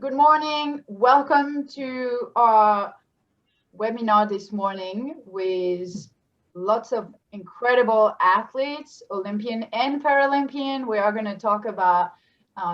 Good morning. Welcome to our webinar this morning with lots of incredible athletes, Olympian and Paralympian. We are going to talk about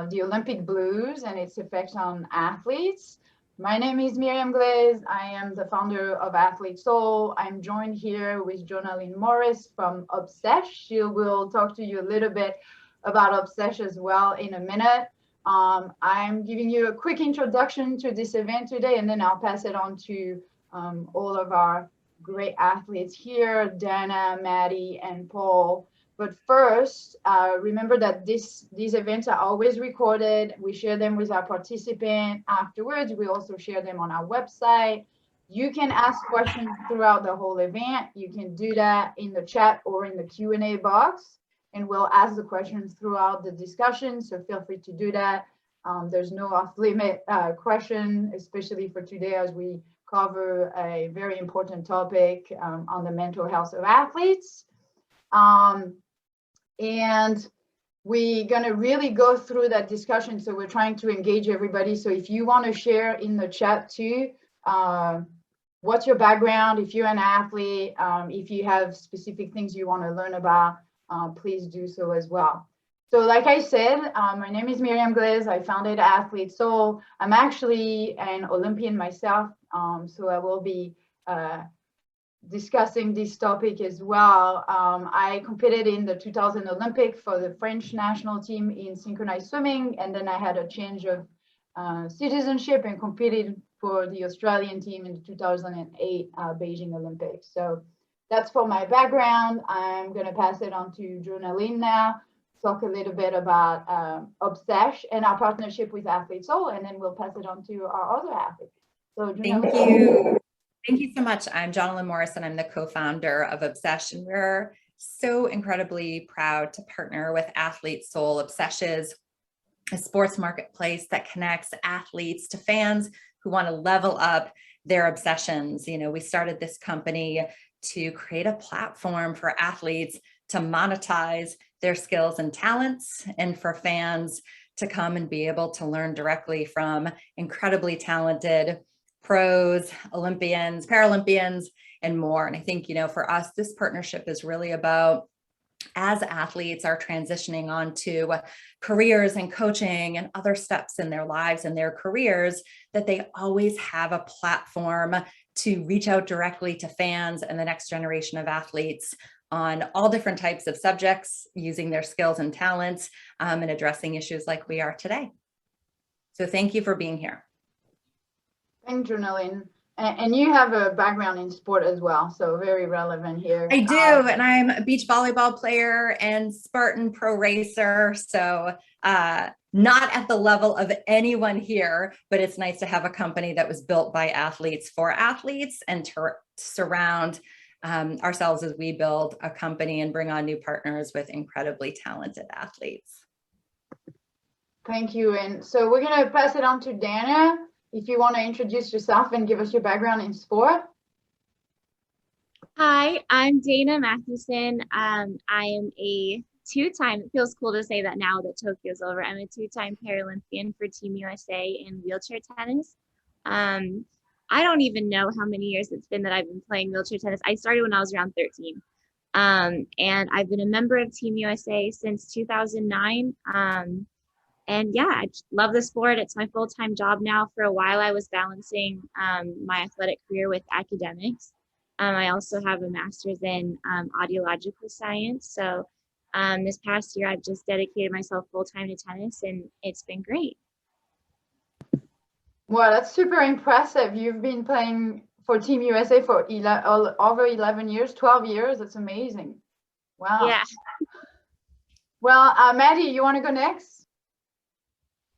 the Olympic blues and its effects on athletes. My name is Miriam Glaze. I am the founder of Athlete Soul. I'm joined here with Jonalyn Morris from Obsesh. She will talk to you a little bit about Obsesh as well in a minute. I'm giving you a quick introduction to this event today, and then I'll pass it on to all of our great athletes here, Dana, Maddie, and Paul. But first, remember that these events are always recorded. We share them with our participants afterwards. We also share them on our website. You can ask questions throughout the whole event. You can do that in the chat or in the Q&A box, and we'll ask the questions throughout the discussion, so feel free to do that. There's no off-limit question, especially for today, as we cover a very important topic on the mental health of athletes. And we're going to really go through that discussion, so we're trying to engage everybody. So if you want to share in the chat too, what's your background, if you're an athlete, if you have specific things you want to learn about, please do so as well. So like I said, my name is Miriam Glaze. I founded Athlete Soul. I'm actually an Olympian myself, so I will be discussing this topic as well. I competed in the 2000 Olympic for the French national team in synchronized swimming, and then I had a change of citizenship and competed for the Australian team in the 2008 Beijing Olympics. So that's for my background. I'm going to pass it on to Jonalyn now, talk a little bit about Obsesh and our partnership with Athlete Soul, and then we'll pass it on to our other athletes. So Thank you. Thank you so much. I'm Jonalyn Morris, and I'm the co-founder of Obsesh, and we're so incredibly proud to partner with Athlete Soul. Obsesh is a sports marketplace that connects athletes to fans who want to level up their obsessions. You know, we started this company to create a platform for athletes to monetize their skills and talents, and for fans to come and be able to learn directly from incredibly talented pros, Olympians, Paralympians, and more. And I think, you know, for us, this partnership is really about, as athletes are transitioning onto careers and coaching and other steps in their lives and their careers, that they always have a platform to reach out directly to fans and the next generation of athletes on all different types of subjects, using their skills and talents, and addressing issues like we are today. So thank you for being here. Thanks, Jonalyn. And you have a background in sport as well, so very relevant here. I do, and I'm a beach volleyball player and Spartan pro racer, so not at the level of anyone here, but it's nice to have a company that was built by athletes for athletes, and to surround ourselves as we build a company and bring on new partners with incredibly talented athletes. Thank you. And so we're going to pass it on to Dana. If you want to introduce yourself and give us your background in sport. Hi, I'm Dana Mathewson. I am a two-time, it feels cool to say that now that Tokyo's over, I'm a two-time Paralympian for Team USA in wheelchair tennis. I don't even know how many years it's been that I've been playing wheelchair tennis. I started when I was around 13. And I've been a member of Team USA since 2009. And yeah, I love the sport. It's my full-time job now. For a while, I was balancing my athletic career with academics. I also have a master's in audiological science. So this past year, I've just dedicated myself full-time to tennis, and it's been great. Well, that's super impressive. You've been playing for Team USA for over 11 years, 12 years. That's amazing. Wow. Yeah. Well, Maddie, you want to go next?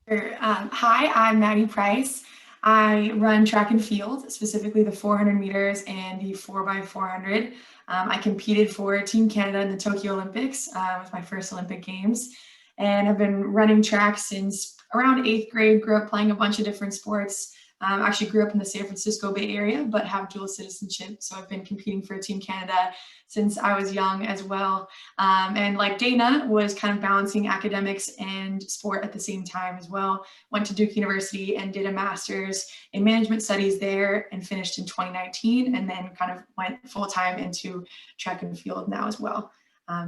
Sure. Hi, I'm Maddie Price. I run track and field, specifically the 400 meters and the 4x400. I competed for Team Canada in the Tokyo Olympics with my first Olympic Games, and I've been running track since around 8th grade. Grew up playing a bunch of different sports, Actually grew up in the San Francisco Bay Area, but have dual citizenship. So I've been competing for Team Canada since I was young as well. And like Dana, was kind of balancing academics and sport at the same time as well. Went to Duke University and did a master's in management studies there and finished in 2019, and then kind of went full time into track and field now as well.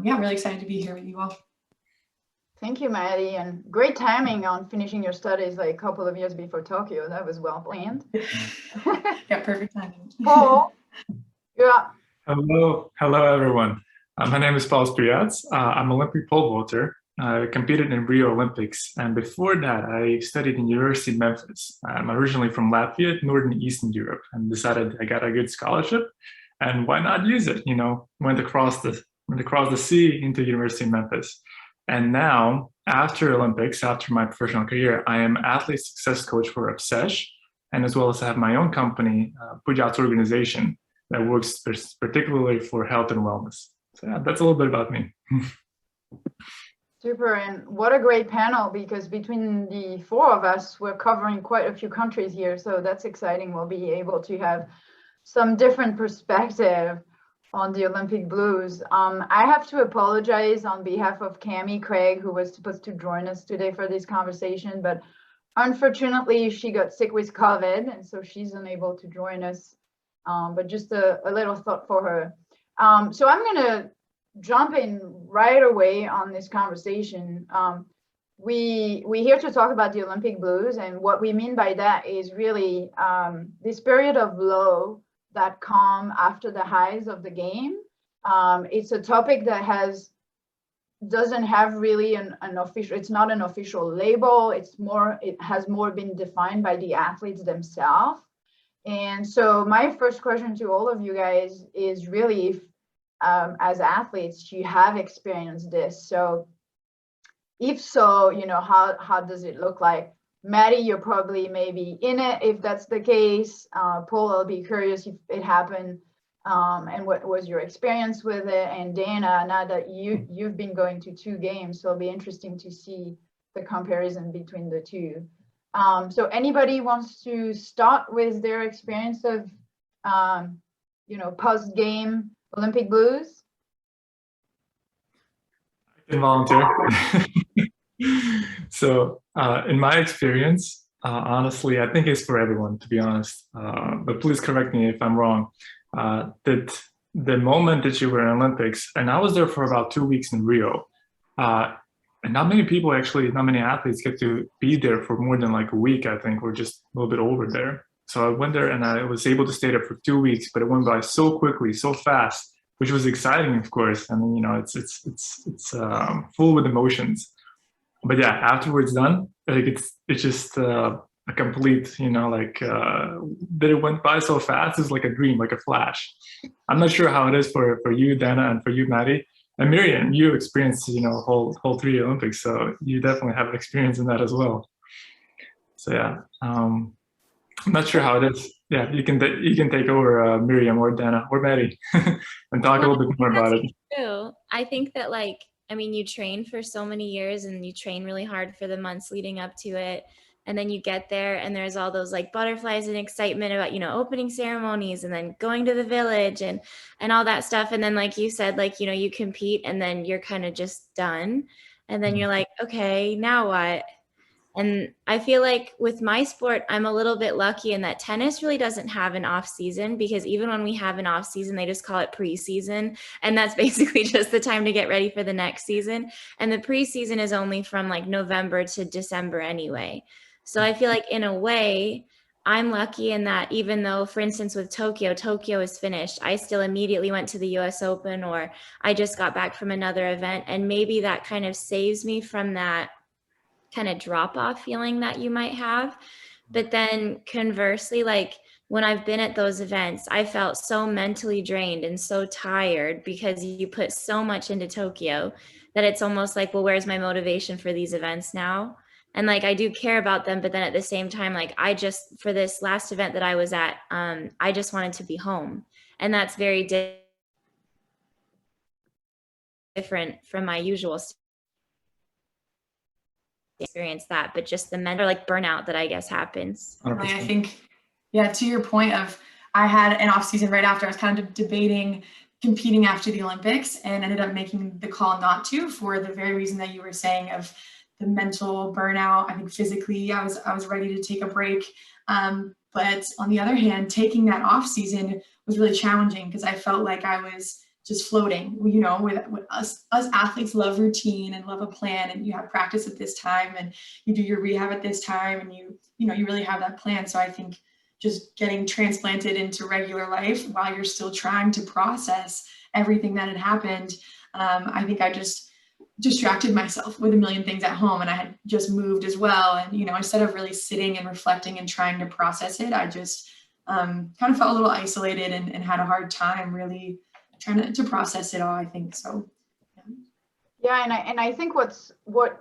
Yeah, really excited to be here with you all. Thank you, Maddie, and great timing on finishing your studies like a couple of years before Tokyo. That was well planned. Yeah, perfect timing. Paul, yeah. Hello, everyone. My name is Paul Spiats. I'm Olympic pole vaulter. I competed in Rio Olympics, and before that, I studied in University of Memphis. I'm originally from Latvia, Northern Eastern Europe, and decided I got a good scholarship, and why not use it? You know, went across the sea into University of Memphis. And now, after Olympics, after my professional career, I am athlete success coach for Obsesh, and as well as I have my own company, Pujat's organization, that works particularly for health and wellness. So yeah, that's a little bit about me. Super, and what a great panel, because between the four of us, we're covering quite a few countries here, so that's exciting. We'll be able to have some different perspective on the Olympic Blues. I have to apologize on behalf of Cami Craig, who was supposed to join us today for this conversation, but unfortunately she got sick with COVID, and so she's unable to join us, but just a little thought for her. So I'm gonna jump in right away on this conversation. We're here to talk about the Olympic Blues, and what we mean by that is really this period of low that come after the highs of the game. It's a topic that doesn't have really an official, it's not an official label. It has more been defined by the athletes themselves. And so my first question to all of you guys is really if, as athletes, you have experienced this. So if so, you know, how does it look like? Maddie, you're probably maybe in it if that's the case. Paul, I'll be curious if it happened and what was your experience with it. And Dana, now that you've been going to 2 games, so it'll be interesting to see the comparison between the two. So anybody wants to start with their experience of, you know, post-game Olympic Blues? I can volunteer. So in my experience, honestly, I think it's for everyone, to be honest, but please correct me if I'm wrong, that the moment that you were in Olympics, and I was there for about 2 weeks in Rio, and not many people actually, not many athletes get to be there for more than like a week, I think, or just a little bit over there. So I went there and I was able to stay there for 2 weeks, but it went by so quickly, so fast, which was exciting, of course. I mean, you know, it's full with emotions. But yeah, afterwards done, like it's just a complete, you know, like that it went by so fast is like a dream, like a flash. I'm not sure how it is for you, Dana, and for you, Maddie. And Miriam, you experienced, you know, whole 3 Olympics, so you definitely have experience in that as well. So yeah, I'm not sure how it is. Yeah, you can take over, Miriam or Dana or Maddie, and talk a little bit more about it. True. I think that, like, I mean, you train for so many years and you train really hard for the months leading up to it. And then you get there and there's all those like butterflies and excitement about, you know, opening ceremonies and then going to the village and all that stuff. And then, like you said, like, you know, you compete and then you're kind of just done. And then you're like, okay, now what? And I feel like with my sport, I'm a little bit lucky in that tennis really doesn't have an off season, because even when we have an off season, they just call it preseason. And that's basically just the time to get ready for the next season. And the preseason is only from like November to December anyway. So I feel like in a way, I'm lucky in that even though, for instance, with Tokyo is finished, I still immediately went to the US Open, or I just got back from another event. And maybe that kind of saves me from that kind of drop off feeling that you might have. But then conversely, like when I've been at those events, I felt so mentally drained and so tired because you put so much into Tokyo that it's almost like, well, where's my motivation for these events now? And like, I do care about them, but then at the same time, like for this last event that I was at, I just wanted to be home. And that's very different from my usual experience that, but just the mental like burnout that I guess happens. I think, yeah, to your point of, I had an off season right after. I was kind of debating competing after the Olympics and ended up making the call not to, for the very reason that you were saying of the mental burnout. I think physically I was ready to take a break. But on the other hand, taking that off season was really challenging because I felt like I was just floating. You know, with us athletes love routine and love a plan, and you have practice at this time and you do your rehab at this time, and you really have that plan. So I think just getting transplanted into regular life while you're still trying to process everything that had happened, I think I just distracted myself with a million things at home, and I had just moved as well. And, instead of really sitting and reflecting and trying to process it, I just kind of felt a little isolated and had a hard time really trying to process it all, I think. So, yeah. And I think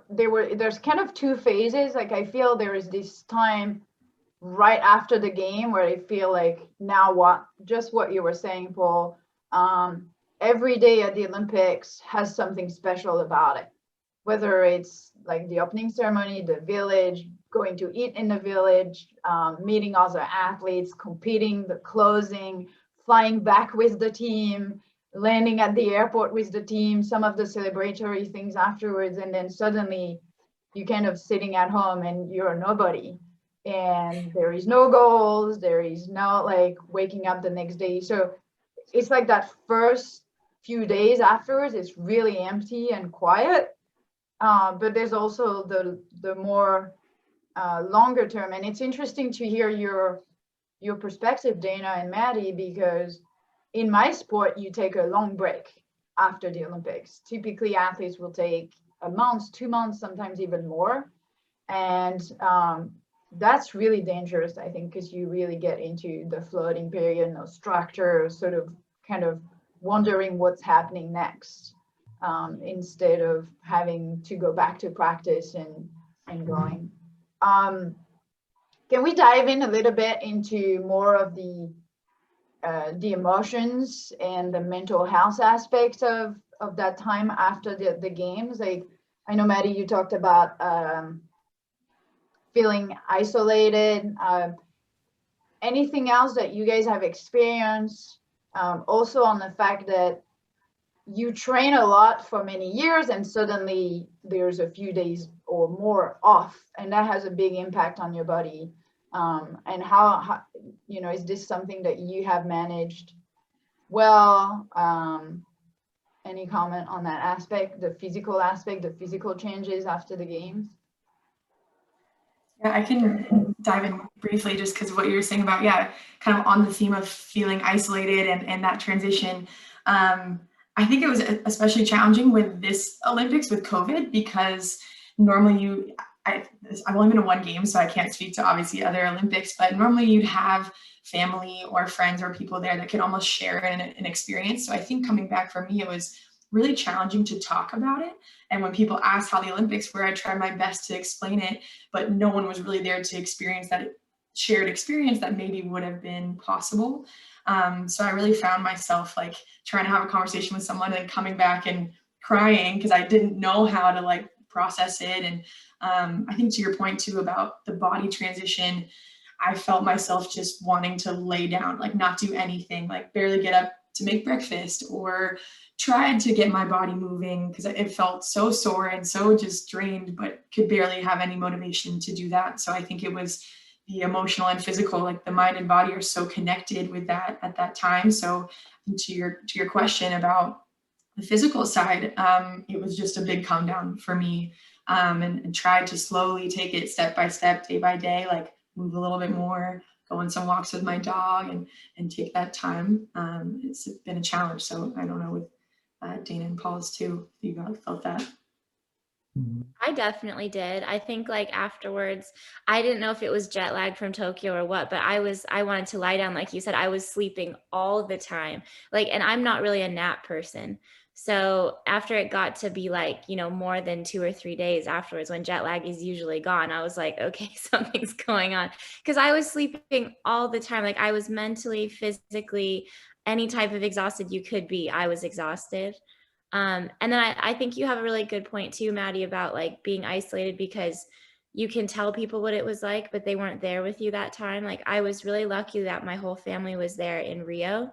there's kind of two phases. Like, I feel there is this time right after the game where I feel like, now what, just what you were saying, Paul, every day at the Olympics has something special about it, whether it's like the opening ceremony, the village, going to eat in the village, meeting other athletes, competing, the closing, flying back with the team, landing at the airport with the team, some of the celebratory things afterwards. And then suddenly you kind of sitting at home and you're nobody. And there is no goals, there is no like waking up the next day. So it's like that first few days afterwards, it's really empty and quiet. But there's also the more longer term. And it's interesting to hear your perspective, Dana and Maddie, because in my sport, you take a long break after the Olympics. Typically, athletes will take a month, 2 months, sometimes even more. And that's really dangerous, I think, because you really get into the floating period, no structure, sort of kind of wondering what's happening next, instead of having to go back to practice and going. Can we dive in a little bit into more of the emotions and the mental health aspects of that time after the games? Like, I know, Maddie, you talked about feeling isolated. Anything else that you guys have experienced? Also on the fact that you train a lot for many years and suddenly there's a few days or more off, and that has a big impact on your body. And how is this something that you have managed well? Any comment on that aspect, the physical changes after the games? Yeah, I can dive in briefly just because of what you were saying about, kind of on the theme of feeling isolated and that transition. I think it was especially challenging with this Olympics with COVID, because normally I've only been to one game, so I can't speak to obviously other Olympics, but normally you'd have family or friends or people there that could almost share an experience. So I think coming back for me, it was really challenging to talk about it. And when people asked how the Olympics were, I tried my best to explain it, but no one was really there to experience that shared experience that maybe would have been possible. So I really found myself like trying to have a conversation with someone and coming back and crying because I didn't know how to like process it. And I think to your point too about the body transition, I felt myself just wanting to lay down, like not do anything, like barely get up to make breakfast, or tried to get my body moving because it felt so sore and so just drained, but could barely have any motivation to do that. So I think it was the emotional and physical, like the mind and body are so connected with that at that time. So to your question about the physical side, it was just a big calm down for me, and tried to slowly take it step by step, day by day, like move a little bit more, go on some walks with my dog and take that time. It's been a challenge. So I don't know with Dana and Paul's too, if you felt that. I definitely did. I think like afterwards, I didn't know if it was jet lag from Tokyo or what, but I wanted to lie down. Like you said, I was sleeping all the time. Like, and I'm not really a nap person. So after it got to be like, more than 2 or 3 days afterwards, when jet lag is usually gone, I was like, okay, something's going on. Because I was sleeping all the time. Like I was mentally, physically, any type of exhausted you could be, I was exhausted. And then I think you have a really good point too, Maddie, about like being isolated, because you can tell people what it was like, but they weren't there with you that time. Like I was really lucky that my whole family was there in Rio.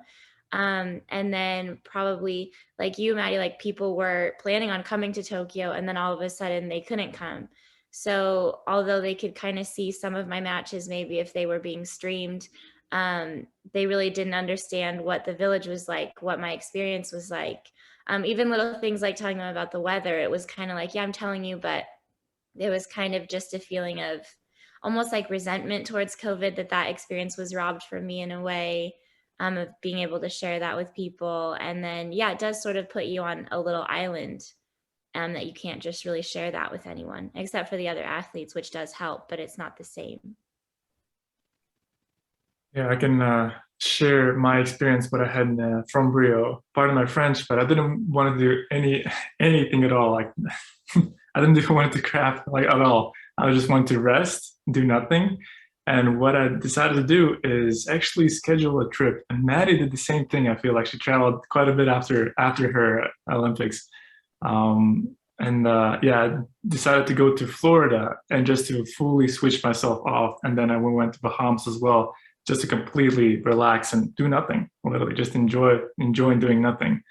And then probably like you, Maddie, like people were planning on coming to Tokyo and then all of a sudden they couldn't come. So although they could kind of see some of my matches, maybe if they were being streamed, they really didn't understand what the village was like, what my experience was like. Even little things like telling them about the weather, it was kind of like, yeah, I'm telling you, but it was kind of just a feeling of almost like resentment towards COVID, that experience was robbed from me in a way, of being able to share that with people. And then, yeah, it does sort of put you on a little island, that you can't just really share that with anyone except for the other athletes, which does help, but it's not the same. Yeah, I can share my experience, what I had from Rio. Pardon my French, but I didn't want to do anything at all. Like I didn't even want to craft like at all. I just wanted to rest, do nothing. And what I decided to do is actually schedule a trip. And Maddie did the same thing. I feel like she traveled quite a bit after her Olympics. Yeah, I decided to go to Florida and just to fully switch myself off. And then I went to Bahamas as well, just to completely relax and do nothing, literally just enjoying doing nothing.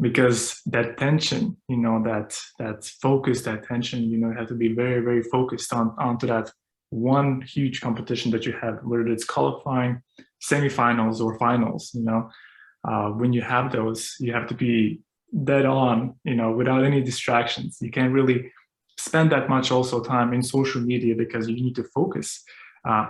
Because that tension, you know, that focus, that tension, you know, you have to be very, very focused onto that one huge competition that you have, whether it's qualifying, semifinals or finals. You know, when you have those, you have to be dead on, you know, without any distractions. You can't really spend that much also time in social media because you need to focus.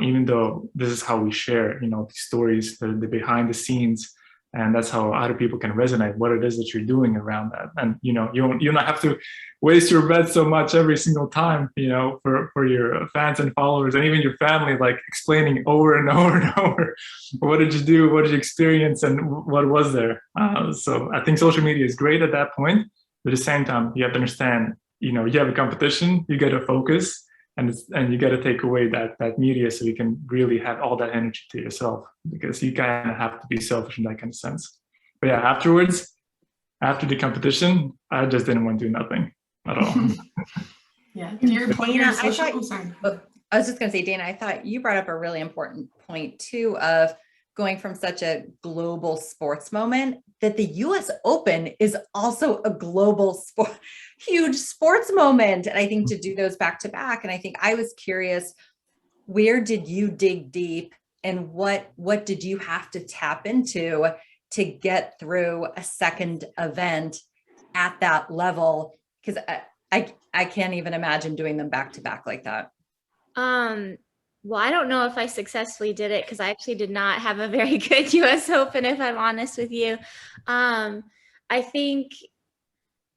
Even though this is how we share, you know, the stories, the behind the scenes, and that's how other people can resonate what it is that you're doing around that. And you know, you don't have to waste your breath so much every single time, you know, for your fans and followers and even your family, like explaining over and over and over, what did you do, what did you experience, and what was there. So I think social media is great at that point, but at the same time, you have to understand, you know, you have a competition, you got to focus. And you got to take away that media so you can really have all that energy to yourself, because you kind of have to be selfish in that kind of sense. But yeah, afterwards, after the competition, I just didn't want to do nothing at all. Yeah, to your point, Dana, I was just going to say, Dana, I thought you brought up a really important point too, of going from such a global sports moment, that the US Open is also a global huge sports moment. And I think to do those back to back, and I think I was curious, where did you dig deep and what did you have to tap into to get through a second event at that level? Because I can't even imagine doing them back to back like that. Well, I don't know if I successfully did it, because I actually did not have a very good US Open, if I'm honest with you. I think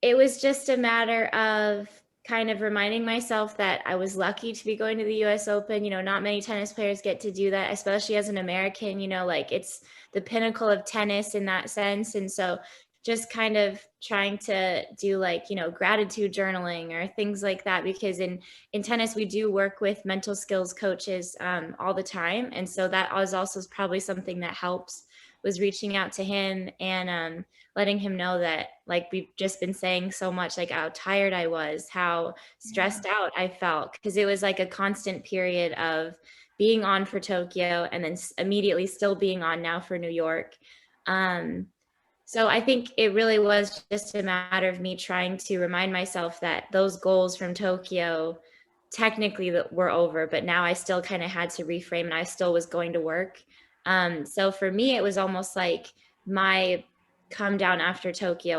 it was just a matter of kind of reminding myself that I was lucky to be going to the US Open. You know, not many tennis players get to do that, especially as an American. You know, like it's the pinnacle of tennis in that sense. And so just kind of trying to do like, you know, gratitude journaling or things like that, because in tennis, we do work with mental skills coaches all the time. And so that was also probably something that helps, was reaching out to him and letting him know that, like we've just been saying so much, like how tired I was, how stressed out I felt, because it was like a constant period of being on for Tokyo and then immediately still being on now for New York. So I think it really was just a matter of me trying to remind myself that those goals from Tokyo technically were over, but now I still kind of had to reframe, and I still was going to work. So for me, it was almost like my come down after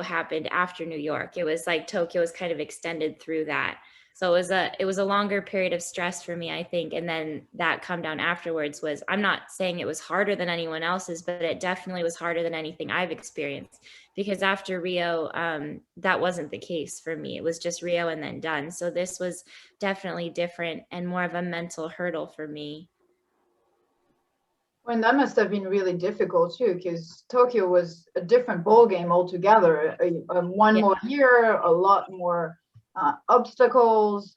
happened after New York. It was like Tokyo was kind of extended through that. So it was a longer period of stress for me, I think. And then that come down afterwards was, I'm not saying it was harder than anyone else's, but it definitely was harder than anything I've experienced, because after Rio, that wasn't the case for me. It was just Rio and then done. So this was definitely different and more of a mental hurdle for me. Well, that must have been really difficult too, because Tokyo was a different ballgame altogether. More year, a lot more obstacles,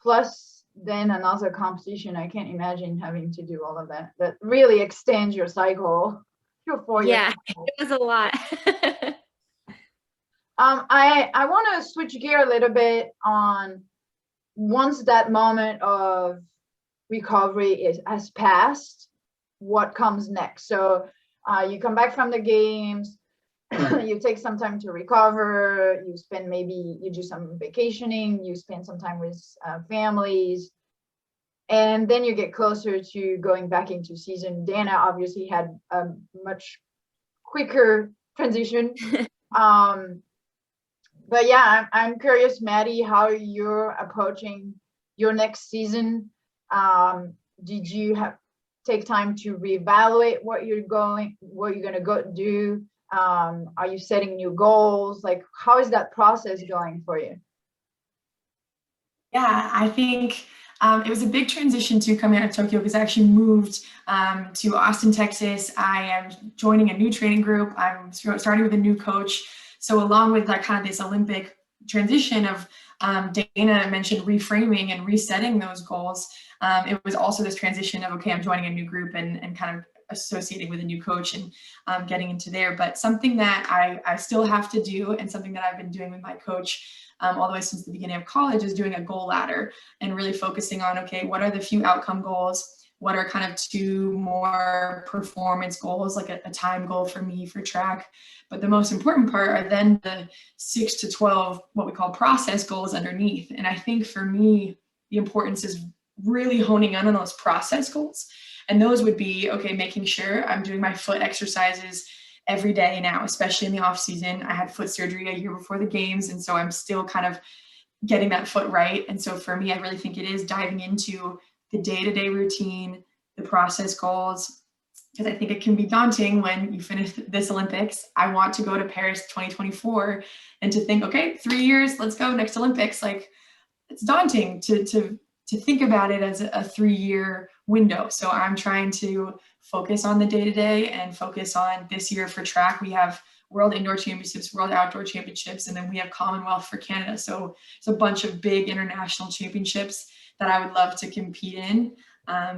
plus then another competition. I can't imagine having to do all of that. That really extends your cycle to 4 years. Yeah, it was a lot. I want to switch gear a little bit on once that moment of recovery has passed, what comes next? So you come back from the games, you take some time to recover, you spend, maybe you do some vacationing, you spend some time with families, and then you get closer to going back into season. Dana obviously had a much quicker transition. But yeah, I'm curious, Maddie, how you're approaching your next season. Did you take time to reevaluate what you're going to go do? Are you setting new goals? Like, how is that process going for you? Yeah, I think it was a big transition to coming out of Tokyo because I actually moved to Austin, Texas. I am joining a new training group. I'm starting with a new coach. So along with like kind of this Olympic transition of Dana mentioned reframing and resetting those goals, it was also this transition of, okay, I'm joining a new group and kind of associating with a new coach and getting into there. But something that I still have to do, and something that I've been doing with my coach all the way since the beginning of college, is doing a goal ladder and really focusing on, okay, what are the few outcome goals? What are kind of two more performance goals, like a time goal for me for track? But the most important part are then the 6 to 12, what we call process goals underneath. And I think for me, the importance is really honing in on those process goals. And those would be, okay, making sure I'm doing my foot exercises every day now, especially in the off season. I had foot surgery a year before the games, and so I'm still kind of getting that foot right. And so for me, I really think it is diving into the day-to-day routine, the process goals, because I think it can be daunting when you finish this Olympics. I want to go to Paris 2024 and to think, okay, 3 years, let's go, next Olympics. Like, it's daunting to think about it as a 3-year window. So I'm trying to focus on the day-to-day and focus on this year for track. We have World Indoor Championships, World Outdoor Championships, and then we have Commonwealth for Canada. So it's a bunch of big international championships that I would love to compete in.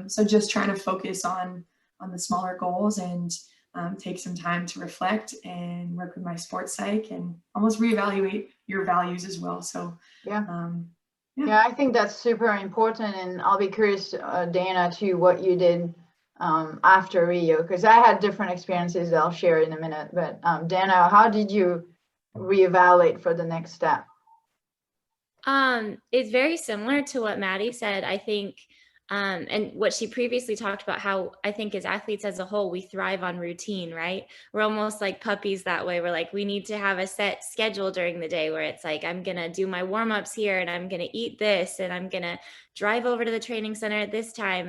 So just trying to focus on the smaller goals and take some time to reflect and work with my sports psych and almost reevaluate your values as well. So yeah, I think that's super important, and I'll be curious, Dana, to what you did after Rio, because I had different experiences that I'll share in a minute. But Dana, how did you reevaluate for the next step? It's very similar to what Maddie said, I think, and what she previously talked about, how I think as athletes as a whole, we thrive on routine, right? We're almost like puppies that way. We're like, we need to have a set schedule during the day where it's like, I'm going to do my warm-ups here and I'm going to eat this and I'm going to drive over to the training center at this time.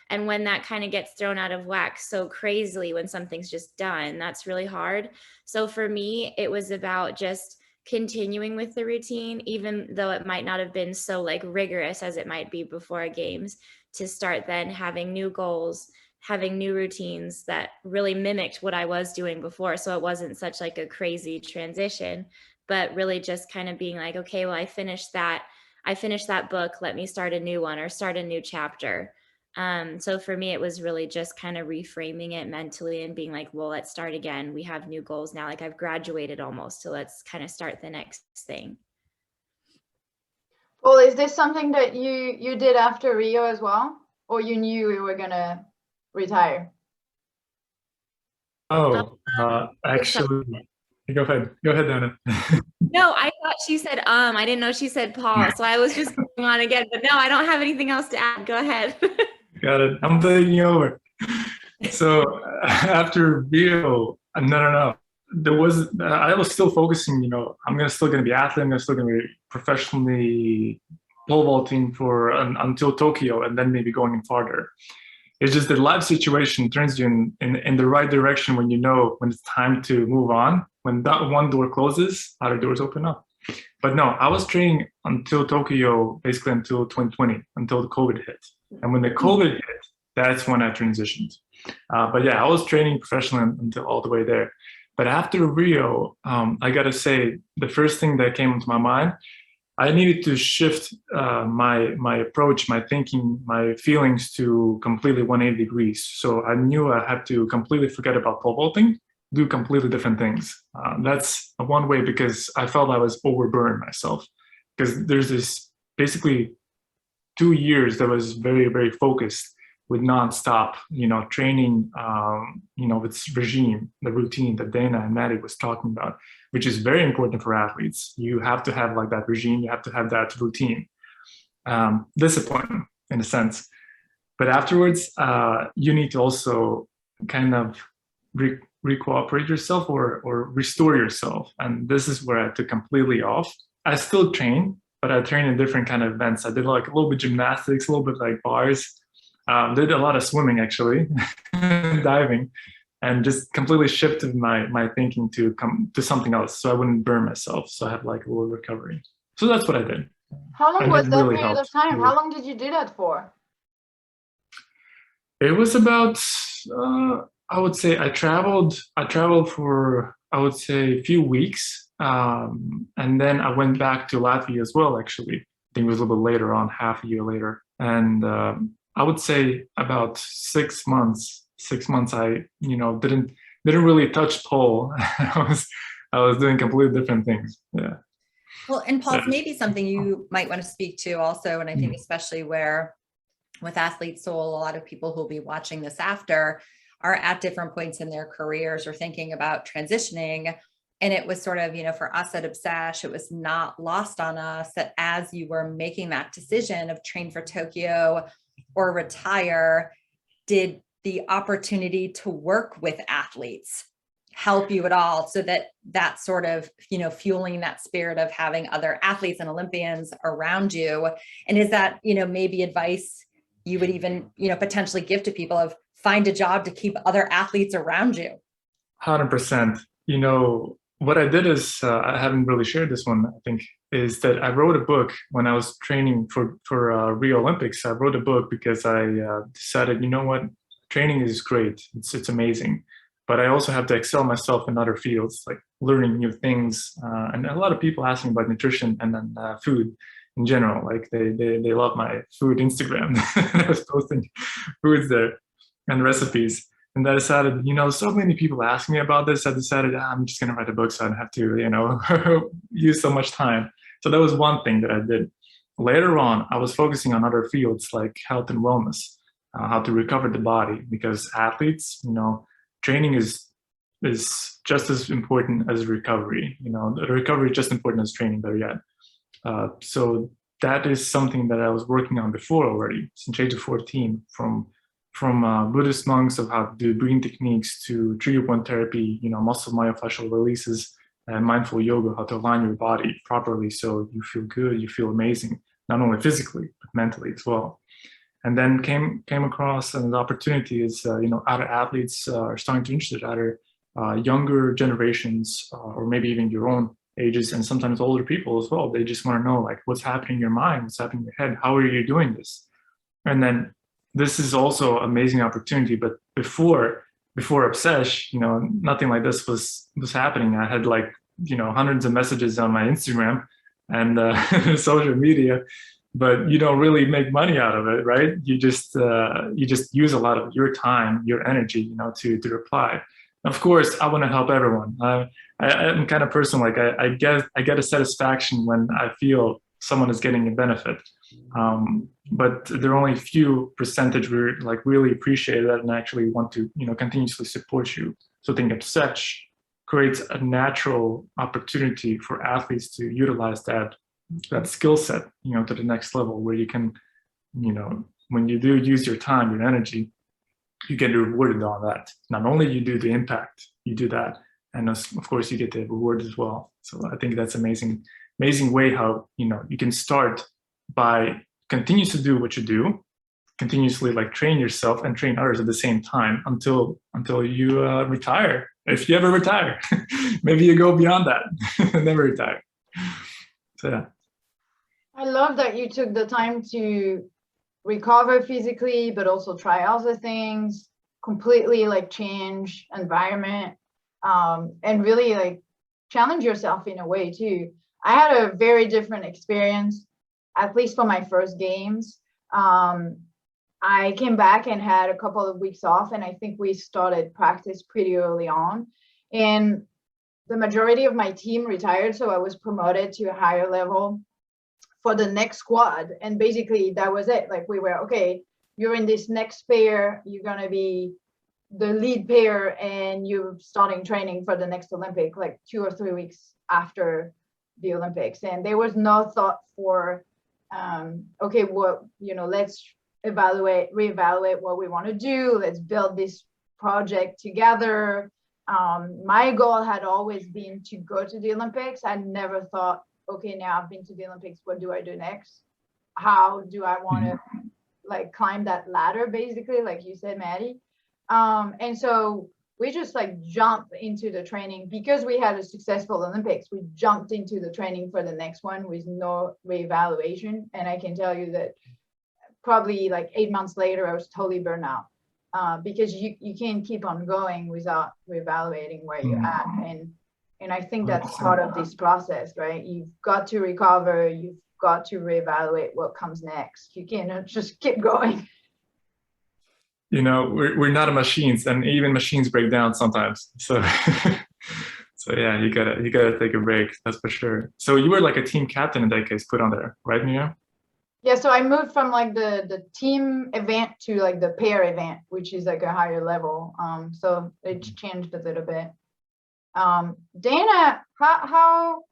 And when that kind of gets thrown out of whack so crazily, when something's just done, that's really hard. So for me, it was about just continuing with the routine, even though it might not have been so like rigorous as it might be before games, to start then having new goals, having new routines that really mimicked what I was doing before. So it wasn't such like a crazy transition, but really just kind of being like, okay, well, I finished that book, let me start a new one or start a new chapter. So for me, it was really just kind of reframing it mentally and being like, well, let's start again. We have new goals now. Like, I've graduated almost, so let's kind of start the next thing. Well, is this something that you did after Rio as well, or you knew you were gonna retire? Oh, actually, go ahead, Dana. No, I thought she said I didn't know she said Paul, so I was just going on again. But no, I don't have anything else to add. Go ahead. Got it. I'm taking you over. So after Rio, no. I was still focusing, I'm still going to be athlete. I'm still going to be professionally pole vaulting until Tokyo, and then maybe going in farther. It's just that life situation turns you in the right direction when when it's time to move on. When that one door closes, other doors open up. But no, I was training until Tokyo, basically until 2020, until the COVID hit. And when the COVID hit, that's when I transitioned. But yeah, I was training professionally until all the way there. But after Rio, I got to say, the first thing that came into my mind, I needed to shift my approach, my thinking, my feelings to completely 180 degrees. So I knew I had to completely forget about pole vaulting do completely different things. That's one way, because I felt I was overburdened myself, because there's this basically 2 years that was very, very focused with nonstop, training, with regime, the routine that Dana and Maddie was talking about, which is very important for athletes. You have to have like that regime, you have to have that routine, discipline in a sense. But afterwards, you need to also kind of recooperate yourself or restore yourself. And this is where I took completely off. I still train, but I train in different kind of events. I did like a little bit gymnastics, a little bit like bars, did a lot of swimming actually, diving, and just completely shifted my thinking to something else, so I wouldn't burn myself. So I had like a little recovery. So that's what I did. How long And was it that really period of helped. time? How long did you do that for? It was about, I would say I traveled for, I would say, a few weeks. And then I went back to Latvia as well, actually. I think it was a little bit later on, half a year later. And I would say about 6 months, I, didn't really touch pole. I was doing completely different things. Yeah. Well, and Paul, maybe something you might want to speak to also, and I think especially where with Athlete Soul, a lot of people who'll be watching this after are at different points in their careers or thinking about transitioning. And it was sort of, for us at Obsesh, it was not lost on us that as you were making that decision of train for Tokyo or retire, did the opportunity to work with athletes help you at all, so that sort of, fueling that spirit of having other athletes and Olympians around you? And is that, maybe advice you would even, potentially give to people of find a job to keep other athletes around you? 100%. What I did is, I haven't really shared this one, I think, is that I wrote a book when I was training for Rio Olympics. I wrote a book because I decided, what, training is great. It's amazing. But I also have to excel myself in other fields, like learning new things. And a lot of people ask me about nutrition and then food in general. Like they love my food Instagram. I was posting foods there and recipes. And I decided, so many people ask me about this. I decided I'm just going to write a book so I don't have to, use so much time. So that was one thing that I did. Later on, I was focusing on other fields like health and wellness, how to recover the body, because athletes, training is just as important as recovery. The recovery is just as important as training, better yet. So that is something that I was working on before already, since age of 14, from Buddhist monks of how to do breathing techniques to trigger point therapy, muscle myofascial releases, and mindful yoga, how to align your body properly so you feel good, you feel amazing, not only physically, but mentally as well. And then came across an opportunity is, other athletes are starting to interest other younger generations, or maybe even your own ages, and sometimes older people as well. They just want to know, like, what's happening in your mind, what's happening in your head, how are you doing this? And then this is also an amazing opportunity. But before Obsesh, nothing like this was happening. I had like, hundreds of messages on my Instagram and social media, but you don't really make money out of it, right? You just use a lot of your time, your energy, to reply. Of course, I want to help everyone. I'm kind of person like I get a satisfaction when I feel someone is getting a benefit. But there are only a few percentage where like really appreciate that and actually want to, continuously support you. So I think Obsesh creates a natural opportunity for athletes to utilize that skill set, to the next level, where you can, when you do use your time, your energy, you get rewarded on that. Not only you do the impact, you do that, and of course you get the reward as well. So I think that's amazing way how, you can start by continuously do what you do, continuously like train yourself and train others at the same time until you retire. If you ever retire, maybe you go beyond that and never retire. So yeah. I love that you took the time to recover physically, but also try other things, completely like change environment, and really like challenge yourself in a way too. I had a very different experience, at least for my first games. I came back and had a couple of weeks off, and I think we started practice pretty early on. And the majority of my team retired, so I was promoted to a higher level for the next squad. And basically that was it. Like we were, okay, you're in this next pair, you're gonna be the lead pair, and you're starting training for the next Olympic, like 2 or 3 weeks after the Olympics. And there was no thought for, okay, what, let's reevaluate what we want to do. Let's build this project together. My goal had always been to go to the Olympics. I never thought, okay, now I've been to the Olympics, what do I do next? How do I want to like climb that ladder, basically, like you said, Maddie? And so we just like jumped into the training because we had a successful Olympics. We jumped into the training for the next one with no reevaluation. And I can tell you that probably like 8 months later, I was totally burned out, because you can't keep on going without reevaluating where you're at. And I think that's part of this process, right? You've got to recover. You've got to reevaluate what comes next. You can't just keep going. We're not machines, and even machines break down sometimes. So, so yeah, you gotta take a break. That's for sure. So you were like a team captain in that case, put on there, right, Mia? Yeah. So I moved from like the team event to like the pair event, which is like a higher level. So it changed a little bit. Dana, how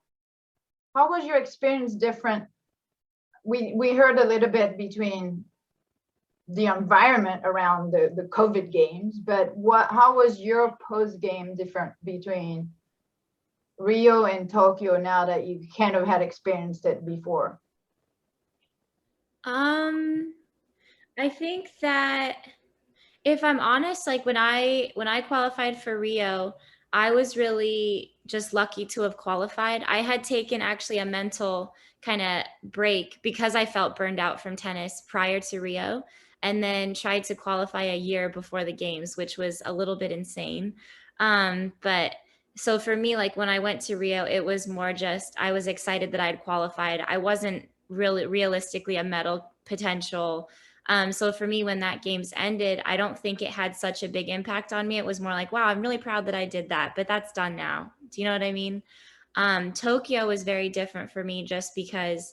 was your experience different? We heard a little bit between the environment around the COVID games, but how was your post game different between Rio and Tokyo now that you kind of had experienced it before? I think that if I'm honest, like when I qualified for Rio, I was really just lucky to have qualified. I had taken actually a mental kind of break because I felt burned out from tennis prior to Rio, and then tried to qualify a year before the games, which was a little bit insane. But so for me, like when I went to Rio, it was more just, I was excited that I'd qualified. I wasn't really realistically a medal potential. So for me, when that games ended, I don't think it had such a big impact on me. It was more like, wow, I'm really proud that I did that, but that's done now. Do you know what I mean? Tokyo was very different for me just because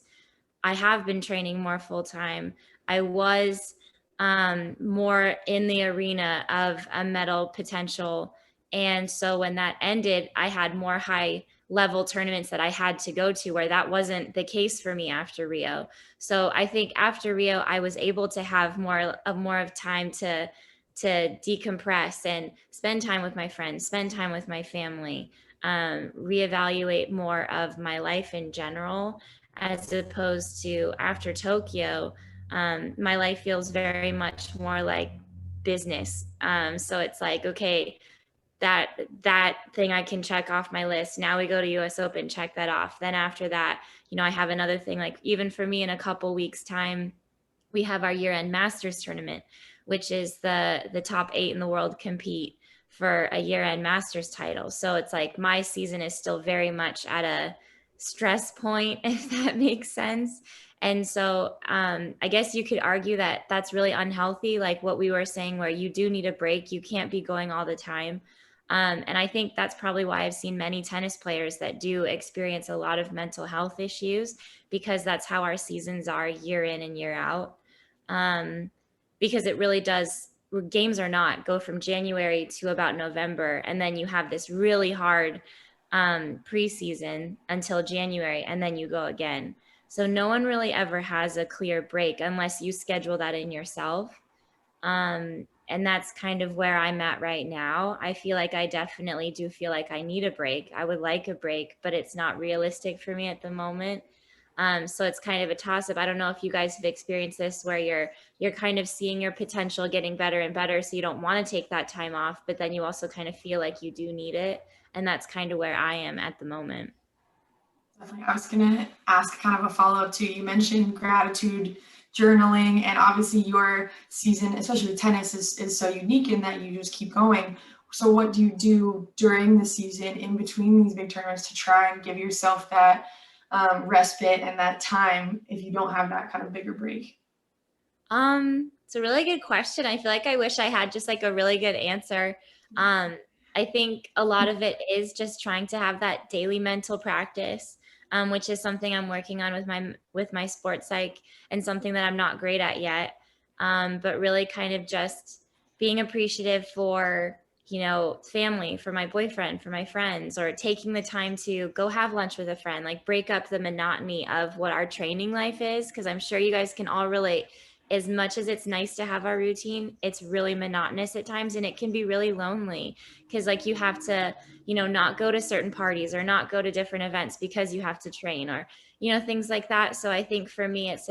I have been training more full time. I was more in the arena of a medal potential. And so when that ended, I had more high level tournaments that I had to go to, where that wasn't the case for me after Rio. So I think after Rio, I was able to have more of time to decompress and spend time with my friends, spend time with my family, reevaluate more of my life in general, as opposed to after Tokyo. My life feels very much more like business. So it's like, okay, that thing I can check off my list. Now we go to US Open, check that off. Then after that, I have another thing, like even for me in a couple weeks time, we have our year-end Masters tournament, which is the top 8 in the world compete for a year-end Masters title. So it's like my season is still very much at a stress point, if that makes sense. And so I guess you could argue that that's really unhealthy, like what we were saying, where you do need a break. You can't be going all the time. And I think that's probably why I've seen many tennis players that do experience a lot of mental health issues, because that's how our seasons are year in and year out. Because it really does, games or not, go from January to about November. And then you have this really hard preseason until January, and then you go again. So no one really ever has a clear break unless you schedule that in yourself. And that's kind of where I'm at right now. I feel like I definitely do feel like I need a break. I would like a break, but it's not realistic for me at the moment. So it's kind of a toss-up. I don't know if you guys have experienced this, where you're kind of seeing your potential getting better and better, so you don't want to take that time off, but then you also kind of feel like you do need it. And that's kind of where I am at the moment. Definitely. I was going to ask kind of a follow-up too. You mentioned gratitude journaling, and obviously your season, especially with tennis, is so unique in that you just keep going. So what do you do during the season in between these big tournaments to try and give yourself that respite and that time if you don't have that kind of bigger break? It's a really good question. I feel like I wish I had just like a really good answer. I think a lot of it is just trying to have that daily mental practice, which is something I'm working on with my sports psych, and something that I'm not great at yet. But really kind of just being appreciative for, family, for my boyfriend, for my friends, or taking the time to go have lunch with a friend, like break up the monotony of what our training life is. Cause I'm sure you guys can all relate. As much as it's nice to have our routine, it's really monotonous at times, and it can be really lonely because like you have to, not go to certain parties or not go to different events because you have to train, or, things like that. So I think for me, it's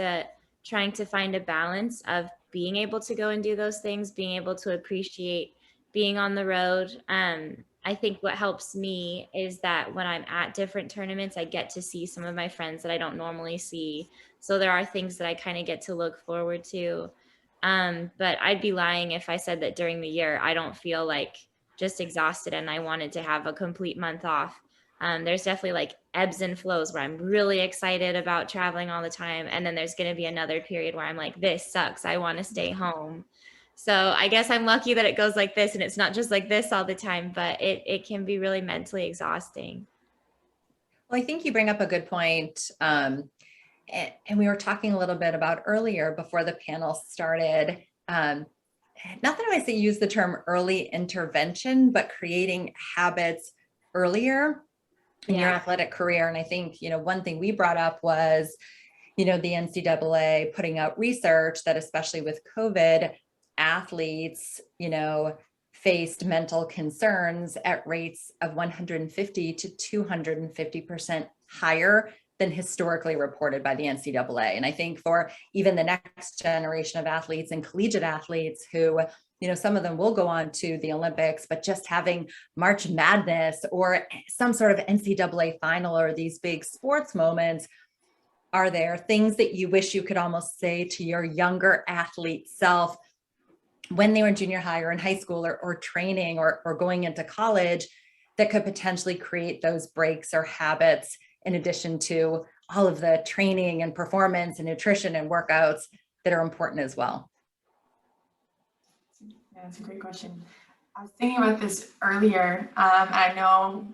trying to find a balance of being able to go and do those things, being able to appreciate being on the road. I think what helps me is that when I'm at different tournaments, I get to see some of my friends that I don't normally see. So there are things that I kind of get to look forward to. But I'd be lying if I said that during the year, I don't feel like just exhausted and I wanted to have a complete month off. There's definitely like ebbs and flows where I'm really excited about traveling all the time. And then there's going to be another period where I'm like, this sucks. I want to stay home. So I guess I'm lucky that it goes like this and it's not just like this all the time, but it can be really mentally exhausting. Well, I think you bring up a good point. And we were talking a little bit about earlier before the panel started. Not that I say use the term early intervention, but creating habits earlier in your athletic career. And I think, one thing we brought up was, the NCAA putting out research that especially with COVID, athletes, faced mental concerns at rates of 150 to 250% higher than historically reported by the NCAA. And I think for even the next generation of athletes and collegiate athletes who, some of them will go on to the Olympics, but just having March Madness or some sort of NCAA final or these big sports moments, are there things that you wish you could almost say to your younger athlete self when they were in junior high or in high school or training or going into college that could potentially create those breaks or habits in addition to all of the training and performance and nutrition and workouts that are important as well? Yeah, that's a great question. I was thinking about this earlier. I know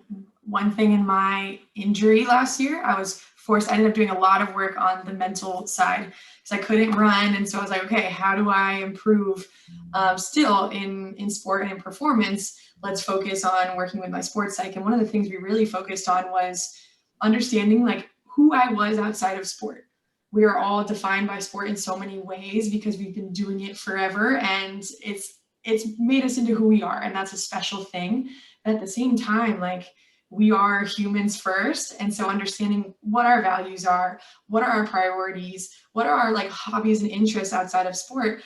one thing in my injury last year, I ended up doing a lot of work on the mental side because I couldn't run. And so I was like, okay, how do I improve still in sport and in performance? Let's focus on working with my sports psych. And one of the things we really focused on was understanding like who I was outside of sport. We are all defined by sport in so many ways because we've been doing it forever, and it's made us into who we are, and that's a special thing. But at the same time, like we are humans first, and so understanding what our values are, what are our priorities, what are our like hobbies and interests outside of sport,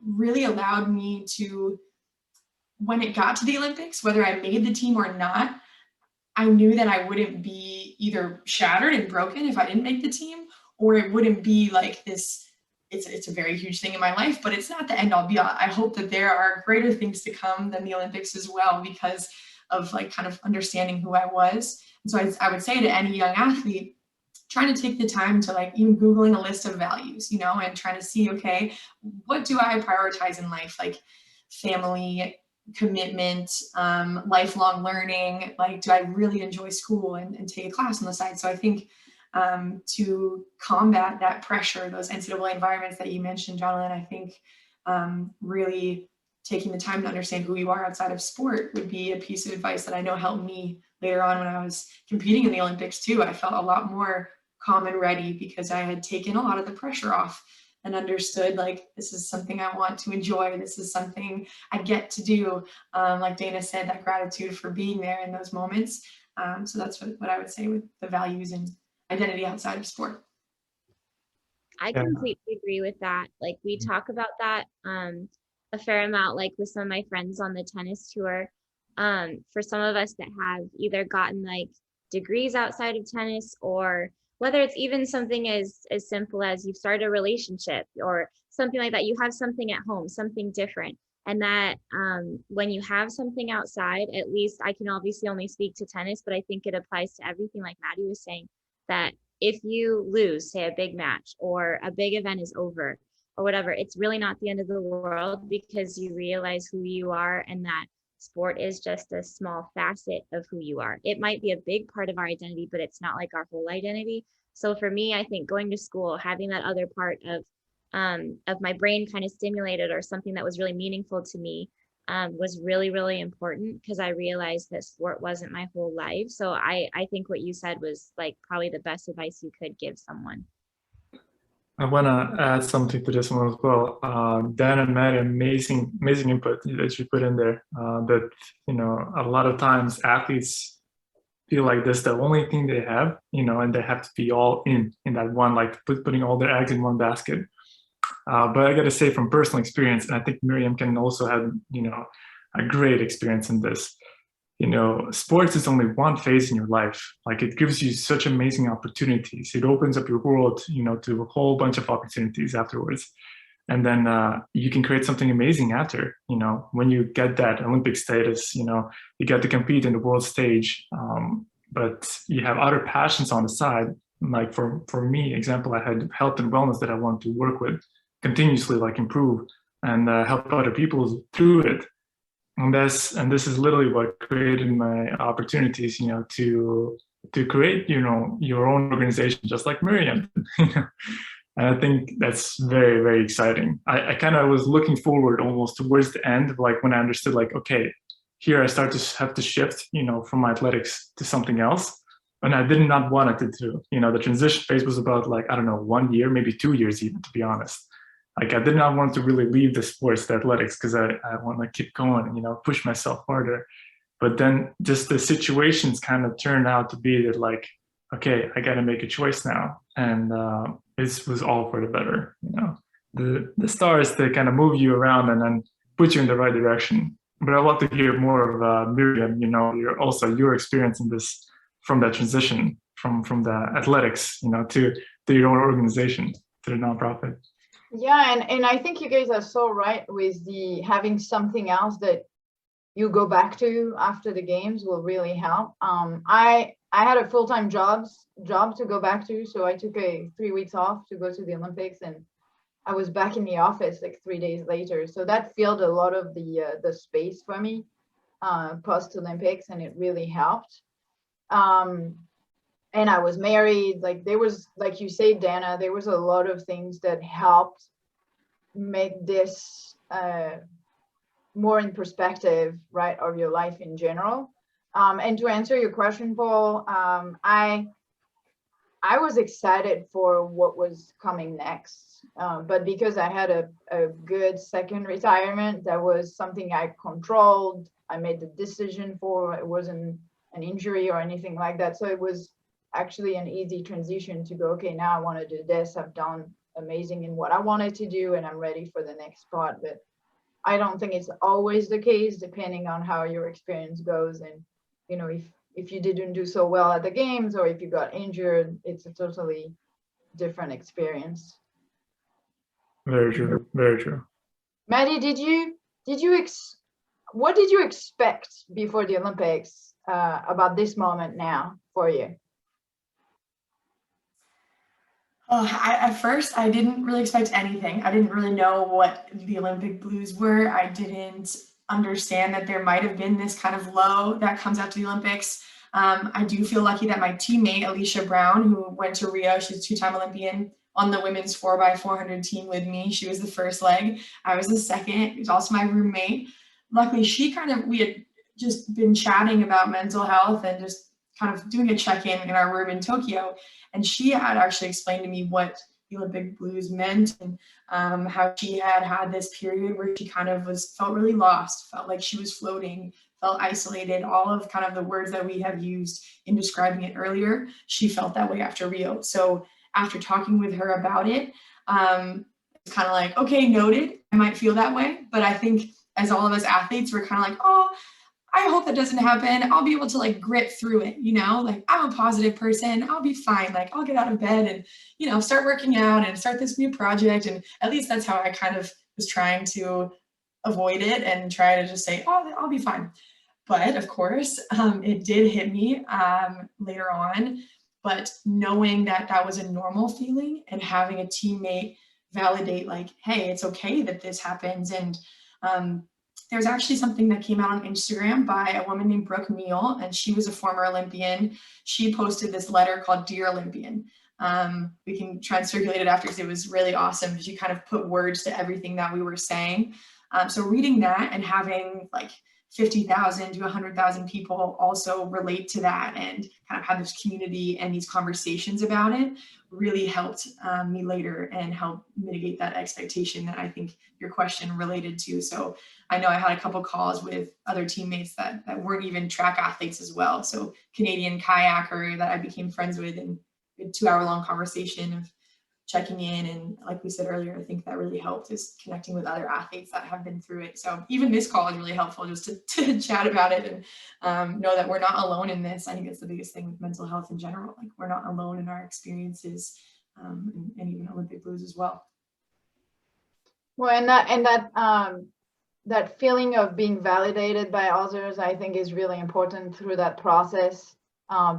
really allowed me to, when it got to the Olympics, whether I made the team or not, I knew that I wouldn't be either shattered and broken if I didn't make the team, or it wouldn't be like this. It's a very huge thing in my life, but it's not the end all be all. I hope that there are greater things to come than the Olympics as well, because of like kind of understanding who I was. And so I would say to any young athlete, trying to take the time to like even Googling a list of values, and trying to see, okay, what do I prioritize in life? Like family, commitment, lifelong learning, like do I really enjoy school and take a class on the side? So I think to combat that pressure, those NCAA environments that you mentioned, Jonathan, I think really taking the time to understand who you are outside of sport would be a piece of advice that I know helped me later on when I was competing in the Olympics too. I felt a lot more calm and ready because I had taken a lot of the pressure off and understood like, this is something I want to enjoy. This is something I get to do. Like Dana said, that gratitude for being there in those moments. So that's what I would say with the values and identity outside of sport. I completely agree with that. Like we talk about that a fair amount, like with some of my friends on the tennis tour. For some of us that have either gotten like degrees outside of tennis, or whether it's even something as simple as you've started a relationship or something like that, you have something at home, something different. And that when you have something outside, at least I can obviously only speak to tennis, but I think it applies to everything, like Maddie was saying, that if you lose, say a big match or a big event is over or whatever, it's really not the end of the world because you realize who you are and that sport is just a small facet of who you are. It might be a big part of our identity, but it's not like our whole identity. So for me, I think going to school, having that other part of my brain kind of stimulated, or something that was really meaningful to me, was really, really important, because I realized that sport wasn't my whole life. So I think what you said was like probably the best advice you could give someone. I want to add something to this one as well. Dan and Matt, amazing input that you put in there. That, you know, a lot of times athletes feel like this the only thing they have, you know, and they have to be all in that one, like putting all their eggs in one basket. But I got to say, from personal experience, and I think Miriam can also have, you know, a great experience in this. You know, sports is only one phase in your life. Like, it gives you such amazing opportunities. It opens up your world, you know, to a whole bunch of opportunities afterwards. And then you can create something amazing after, you know, when you get that Olympic status, you know, you get to compete in the world stage. But you have other passions on the side. Like for me, example, I had health and wellness that I want to work with continuously, like improve and help other people through it. And this is literally what created my opportunities, you know, to create, you know, your own organization, just like Miriam. And I think that's very, very exciting. I kind of was looking forward almost towards the end, like when I understood, like, okay, here I start to have to shift, you know, from athletics to something else. And I did not want it to, you know, the transition phase was about, like, I don't know, 1 year, maybe 2 years even, to be honest. Like, I did not want to really leave the sports, the athletics, because I want to keep going and, you know, push myself harder. But then just the situations kind of turned out to be that, like, okay, I got to make a choice now. And it was all for the better, you know. The stars, they kind of move you around and then put you in the right direction. But I'd love to hear more of Miriam, you know, your experience in this, from that transition from the athletics, you know, to your own organization, to the nonprofit. Yeah, and I think you guys are so right with the having something else that you go back to after the games will really help. I had a full-time job to go back to, so I took 3 weeks off to go to the Olympics, and I was back in the office like 3 days later. So that filled a lot of the space for me post Olympics, and it really helped. And I was married. Like, there was, like you say, Dana, there was a lot of things that helped make this more in perspective, right, of your life in general. And to answer your question, Paul, I was excited for what was coming next, but because I had a good second retirement, that was something I controlled. I made the decision for. It wasn't an injury or anything like that, so it was actually an easy transition to go, okay, now I want to do this. I've done amazing in what I wanted to do, and I'm ready for the next part. But I don't think it's always the case, depending on how your experience goes. And, you know, if you didn't do so well at the games, or if you got injured, it's a totally different experience. Very true. Very true. Maddie, what did you expect before the Olympics about this moment now for you? At first, I didn't really expect anything. I didn't really know what the Olympic blues were. I didn't understand that there might have been this kind of low that comes after the Olympics. I do feel lucky that my teammate, Alicia Brown, who went to Rio, she's a 2-time Olympian, on the women's 4x400 team with me. She was the first leg. I was the second. She was also my roommate. Luckily, we had just been chatting about mental health and just kind of doing a check-in in our room in Tokyo. And she had actually explained to me what the Olympic blues meant, and how she had this period where she kind of felt really lost, felt like she was floating, felt isolated, all of kind of the words that we have used in describing it earlier. She felt that way after Rio. So after talking with her about it, it's kind of like, okay, noted, I might feel that way. But I think as all of us athletes, we're kind of like, oh, I hope that doesn't happen. I'll be able to like grit through it, you know, like I'm a positive person. I'll be fine. Like I'll get out of bed and, you know, start working out and start this new project. And at least that's how I kind of was trying to avoid it and try to just say, oh, I'll be fine. But of course, it did hit me later on. But knowing that that was a normal feeling and having a teammate validate like, hey, it's okay that this happens. And there's actually something that came out on Instagram by a woman named Brooke Meal, and she was a former Olympian. She posted this letter called Dear Olympian. We can try and circulate it after because it was really awesome because you kind of put words to everything that we were saying. So reading that and having like 50,000 to 100,000 people also relate to that and kind of have this community and these conversations about it really helped me later and help mitigate that expectation that I think your question related to. So I know I had a couple calls with other teammates that weren't even track athletes as well. So Canadian kayaker that I became friends with, and a 2-hour-long conversation of checking in. And like we said earlier, I think that really helped, is connecting with other athletes that have been through it. So even this call is really helpful just to chat about it and know that we're not alone in this. I think that's the biggest thing with mental health in general. Like, we're not alone in our experiences, and even Olympic blues as well. Well, and that feeling of being validated by others, I think, is really important through that process,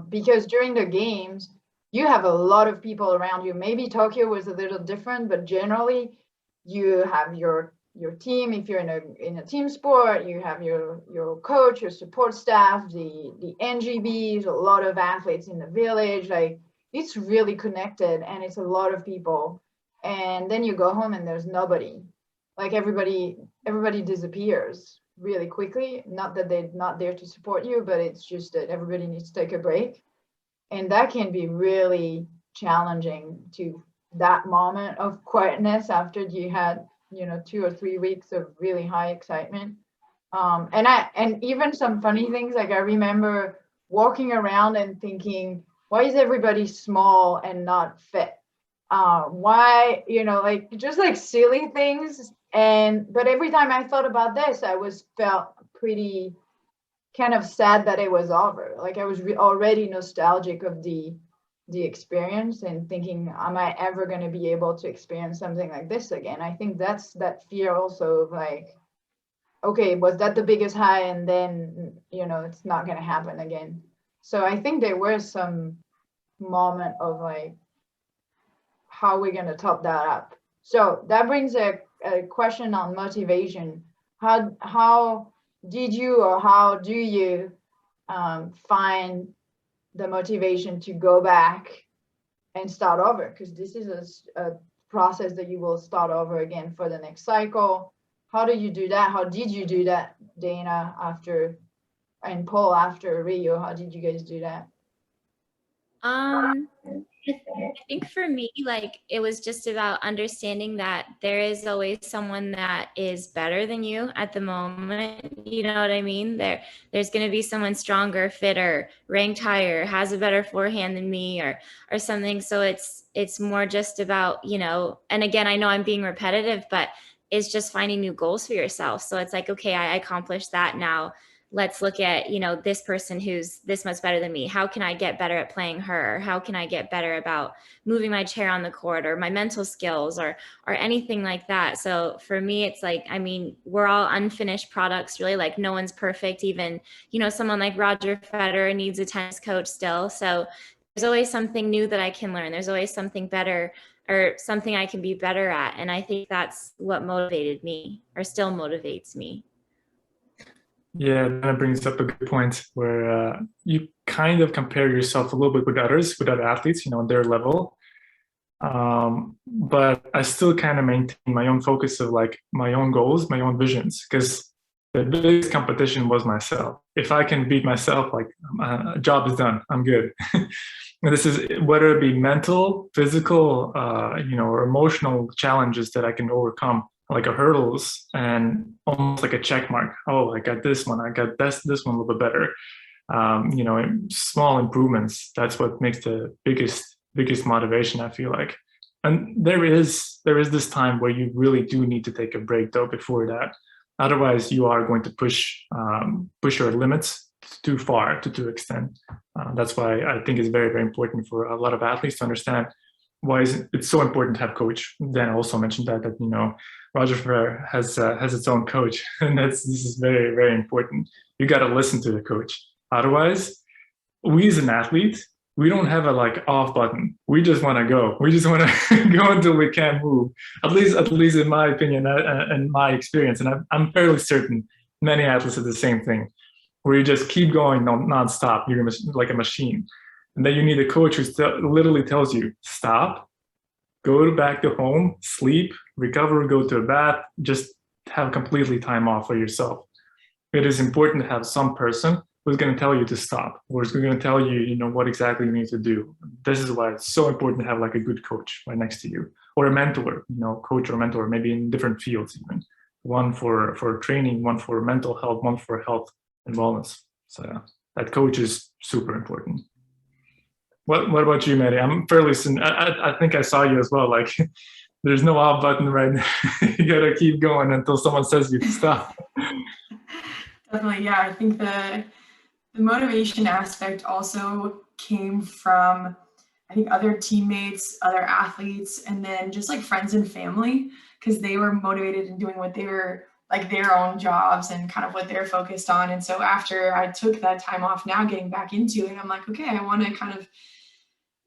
because during the games, you have a lot of people around you. Maybe Tokyo was a little different, but generally you have your team. If you're in a team sport, you have your coach, your support staff, the NGBs, a lot of athletes in the village. Like, it's really connected and it's a lot of people. And then you go home and there's nobody. Like, everybody disappears really quickly. Not that they're not there to support you, but it's just that everybody needs to take a break. And that can be really challenging, to that moment of quietness after you had, 2 or 3 weeks of really high excitement. And even some funny things, like I remember walking around and thinking, why is everybody small and not fit? Why, like, just like silly things. But every time I thought about this, I felt pretty kind of sad that it was over. Like, I was already nostalgic of the experience and thinking, am I ever going to be able to experience something like this again? I think that's that fear also of like, okay, was that the biggest high? And then, it's not going to happen again. So I think there was some moment of like, how we're going to top that up. So that brings a question on motivation. How did you, or how do you find the motivation to go back and start over? Because this is a process that you will start over again for the next cycle. How do you do that? How did you do that, Dana, and Paul after Rio? How did you guys do that? I think for me, like, it was just about understanding that there is always someone that is better than you at the moment. You know what I mean? There's going to be someone stronger, fitter, ranked higher, has a better forehand than me, or something. So it's more just about, and again, I know I'm being repetitive, but it's just finding new goals for yourself. So it's like, okay, I accomplished that. Now let's look at, this person who's this much better than me. How can I get better at playing her? How can I get better about moving my chair on the court, or my mental skills, or anything like that? So for me, it's like, we're all unfinished products, really. Like, no one's perfect. Even, someone like Roger Federer needs a tennis coach still. So there's always something new that I can learn. There's always something better, or something I can be better at. And I think that's what motivated me, or still motivates me. Yeah, that brings up a good point where you kind of compare yourself a little bit with other athletes, on their level. But I still kind of maintain my own focus of like my own goals, my own visions, because the biggest competition was myself. If I can beat myself, like, job is done, I'm good. And this is whether it be mental, physical, or emotional challenges that I can overcome, like a hurdles, and almost like a check mark. Oh, I got this one. I got this one a little bit better. Small improvements. That's what makes the biggest motivation, I feel like. And there is this time where you really do need to take a break though before that. Otherwise, you are going to push your limits too far to extent. That's why I think it's very, very important for a lot of athletes to understand why it's so important to have coach. Dan also mentioned that Roger Federer has its own coach, and this is very, very important. You got to listen to the coach. Otherwise, we as an athlete, we don't have a like off button. We just want to go. We just want to go until we can't move. At least in my opinion and my experience. And I'm fairly certain many athletes are the same thing, where you just keep going non-stop. You're like a machine. And then you need a coach who literally tells you, stop, go back to home, sleep, recover, go to a bath, just have completely time off for yourself. It is important to have some person who's going to tell you to stop, or is going to tell you, you know, what exactly you need to do. This is why it's so important to have like a good coach right next to you, or a mentor, you know, coach or mentor, maybe in different fields even. One for training, one for mental health, one for health and wellness. So yeah, that coach is super important. What about you, Mary? I'm fairly soon. I think I saw you as well. Like, there's no off button right now. You gotta keep going until someone says you to stop. Definitely, yeah. I think the motivation aspect also came from, I think, other teammates, other athletes, and then just like friends and family, because they were motivated in doing what they were, like their own jobs and kind of what they're focused on. And so after I took that time off, now getting back into it, I'm like, okay, I want to kind of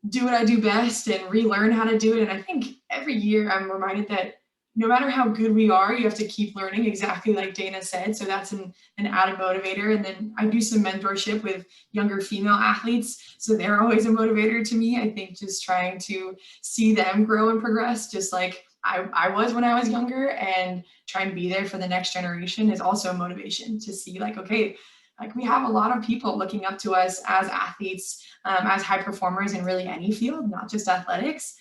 do what I do best and relearn how to do it. And I think every year I'm reminded that no matter how good we are, you have to keep learning, exactly like Dana said. So that's an added motivator. And then I do some mentorship with younger female athletes. So they're always a motivator to me. I think just trying to see them grow and progress, just like I was when I was younger, and try and be there for the next generation is also a motivation to see like, okay, like we have a lot of people looking up to us as athletes, as high performers in really any field, not just athletics.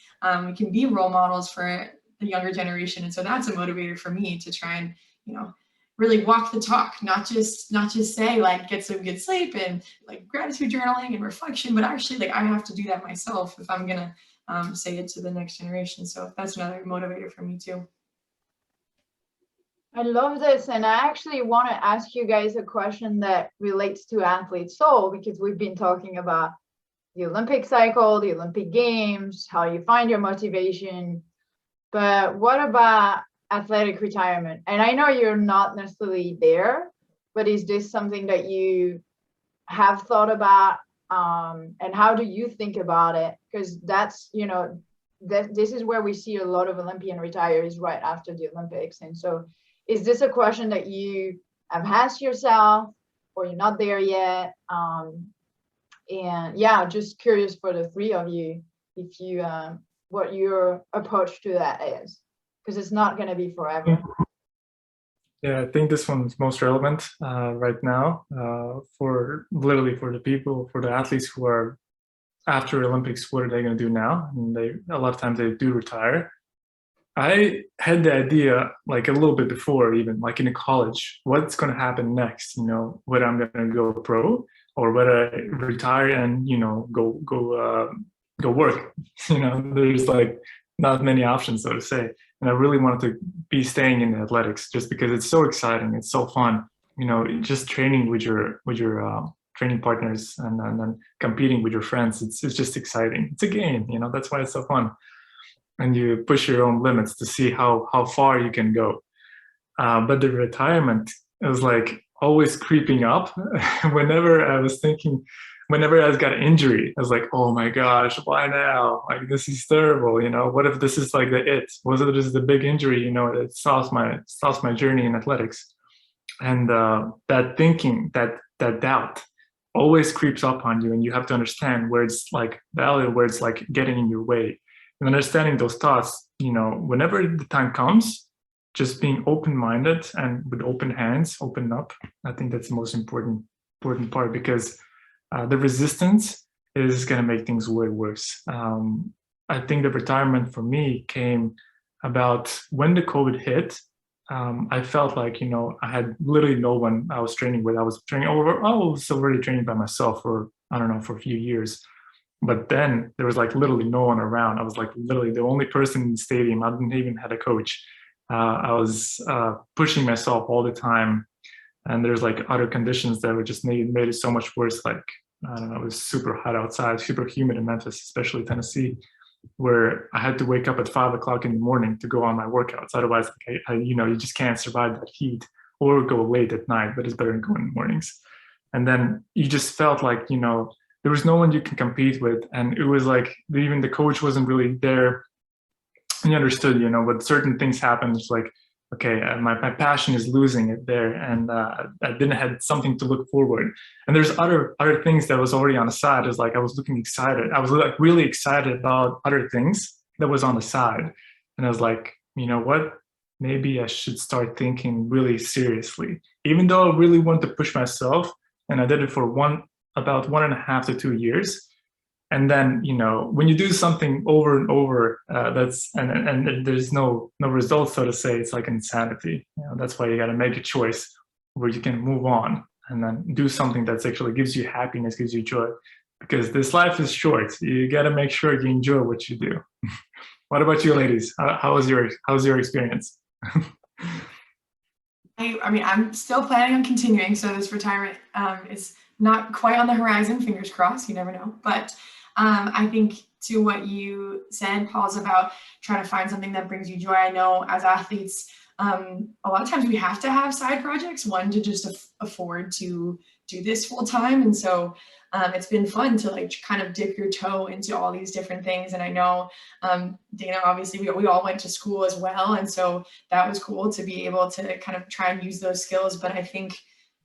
We can be role models for the younger generation. And so that's a motivator for me to try and, you know, really walk the talk, not just say like get some good sleep and like gratitude journaling and reflection, but actually like I have to do that myself if I'm gonna say it to the next generation. So that's another motivator for me too. I love this, and I actually want to ask you guys a question that relates to Athlete Soul, because we've been talking about the Olympic cycle, the Olympic Games, how you find your motivation. But what about athletic retirement? And I know you're not necessarily there, but is this something that you have thought about? And how do you think about it? Because that's, you know, this is where we see a lot of Olympian retirees right after the Olympics. And so is this a question that you have asked yourself, or you're not there yet? And yeah, just curious for the three of you, if you what your approach to that is, because it's not going to be forever. Yeah, I think this one's most relevant right now for literally for the people, for the athletes who are after Olympics. What are they going to do now? And a lot of times they do retire. I had the idea like a little bit before, even like in college, what's going to happen next? You know, whether I'm going to go pro or whether I retire and, you know, go work. You know, there's like not many options, so to say. And I really wanted to be staying in athletics just because it's so exciting. It's so fun. You know, just training with your training partners and then competing with your friends. It's just exciting. It's a game, you know, that's why it's so fun. And you push your own limits to see how far you can go. But the retirement is like always creeping up. Whenever I got an injury, I was like, oh my gosh, why now? Like, this is terrible, you know? What if this is like was it just the big injury, you know, it stops my journey in athletics? And that thinking, that doubt always creeps up on you, and you have to understand where it's like valid, where it's like getting in your way. And understanding those thoughts, you know, whenever the time comes, just being open-minded and with open hands, open up. I think that's the most important part, because the resistance is going to make things way worse. I think the retirement for me came about when the COVID hit. I felt like, you know, I had literally no one I was training with. I was already training by myself for a few years. But then there was like literally no one around. I was like literally the only person in the stadium. I didn't even have a coach. I was pushing myself all the time. And there's like other conditions that were just made it so much worse. Like, I don't know, it was super hot outside, super humid in Memphis, especially Tennessee, where I had to wake up at 5 o'clock in the morning to go on my workouts. Otherwise, like, you know, you just can't survive that heat, or go late at night, but it's better than going in the mornings. And then you just felt like, you know, there was no one you can compete with. And it was like, even the coach wasn't really there. He understood, you know, but certain things happened. It's like, okay, my passion is losing it there, and I didn't have something to look forward. And there's other things that was already on the side. It's like I was looking excited. I was like really excited about other things that was on the side, and I was like, you know what? Maybe I should start thinking really seriously. Even though I really wanted to push myself, and I did it for about 1.5 to 2 years. And then, you know, when you do something over and over, and there's no results, so to say, it's like insanity. You know, that's why you got to make a choice where you can move on and then do something that's actually gives you happiness, gives you joy. Because this life is short. You got to make sure you enjoy what you do. What about you, ladies? How's your experience? I mean, I'm still planning on continuing, so this retirement is not quite on the horizon. Fingers crossed. You never know, but. I think to what you said, Paul's about trying to find something that brings you joy. I know as athletes, a lot of times we have to have side projects, one to just afford to do this full time. And so it's been fun to like kind of dip your toe into all these different things. And I know, Dana, obviously we all went to school as well. And so that was cool to be able to kind of try and use those skills. But I think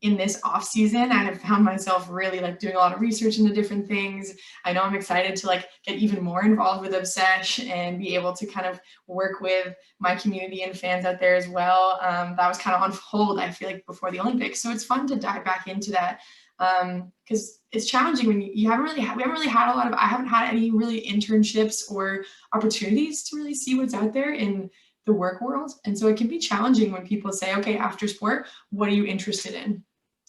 in this off season, I have found myself really like doing a lot of research into different things. I know I'm excited to like get even more involved with Obsesh and be able to kind of work with my community and fans out there as well. That was kind of on hold, I feel like, before the Olympics. So it's fun to dive back into that because it's challenging when we haven't really had a lot of, I haven't had any really internships or opportunities to really see what's out there in the work world. And so it can be challenging when people say, okay, after sport, what are you interested in?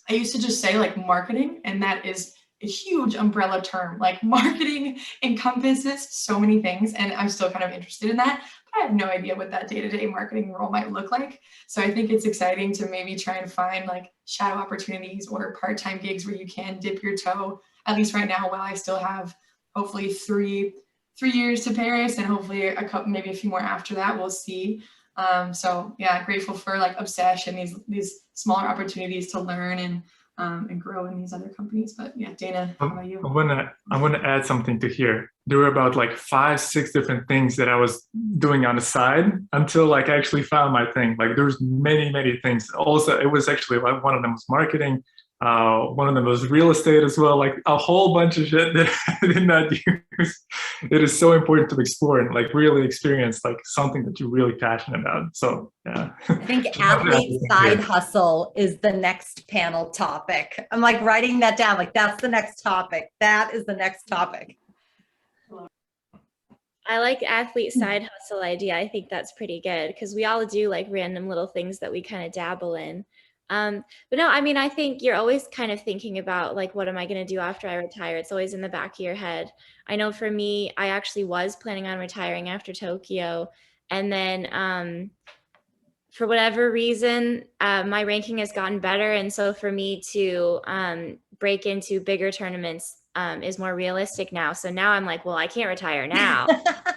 I used to just say like marketing, and that is a huge umbrella term. Like marketing encompasses so many things, and I'm still kind of interested in that, but I have no idea what that day-to-day marketing role might look like. So I think it's exciting to maybe try and find like shadow opportunities or part-time gigs where you can dip your toe, at least right now, while I still have hopefully three years to Paris, and hopefully a couple, maybe a few more after that, we'll see. So yeah, grateful for like Obsesh and these smaller opportunities to learn and grow in these other companies. But yeah, Dana, how about you? I want to add something to here. There were about like 5-6 different things that I was doing on the side until like I actually found my thing. Like there's many things. Also, it was actually like one of them was marketing. One of them was real estate as well, like a whole bunch of shit that I did not use. It is so important to explore and like really experience like something that you're really passionate about. So yeah. I think athlete side hustle is the next panel topic. I'm like writing that down, like that's the next topic. That is the next topic. I like athlete side hustle idea. I think that's pretty good because we all do like random little things that we kind of dabble in. But no, I mean, I think you're always kind of thinking about like, what am I going to do after I retire? It's always in the back of your head. I know for me, I actually was planning on retiring after Tokyo. And then for whatever reason, my ranking has gotten better. And so for me to break into bigger tournaments is more realistic now. So now I'm like, well, I can't retire now.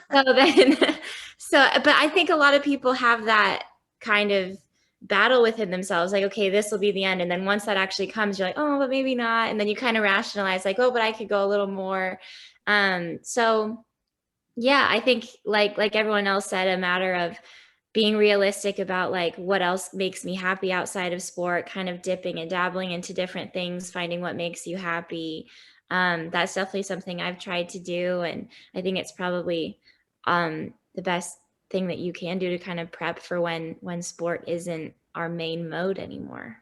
But I think a lot of people have that kind of battle within themselves, like, okay, this will be the end. And then once that actually comes, you're like, oh, but maybe not. And then you kind of rationalize like, oh, but I could go a little more. So yeah, I think like everyone else said, a matter of being realistic about like what else makes me happy outside of sport, kind of dipping and dabbling into different things, finding what makes you happy. That's definitely something I've tried to do. And I think it's probably the best thing that you can do to kind of prep for when sport isn't our main mode anymore.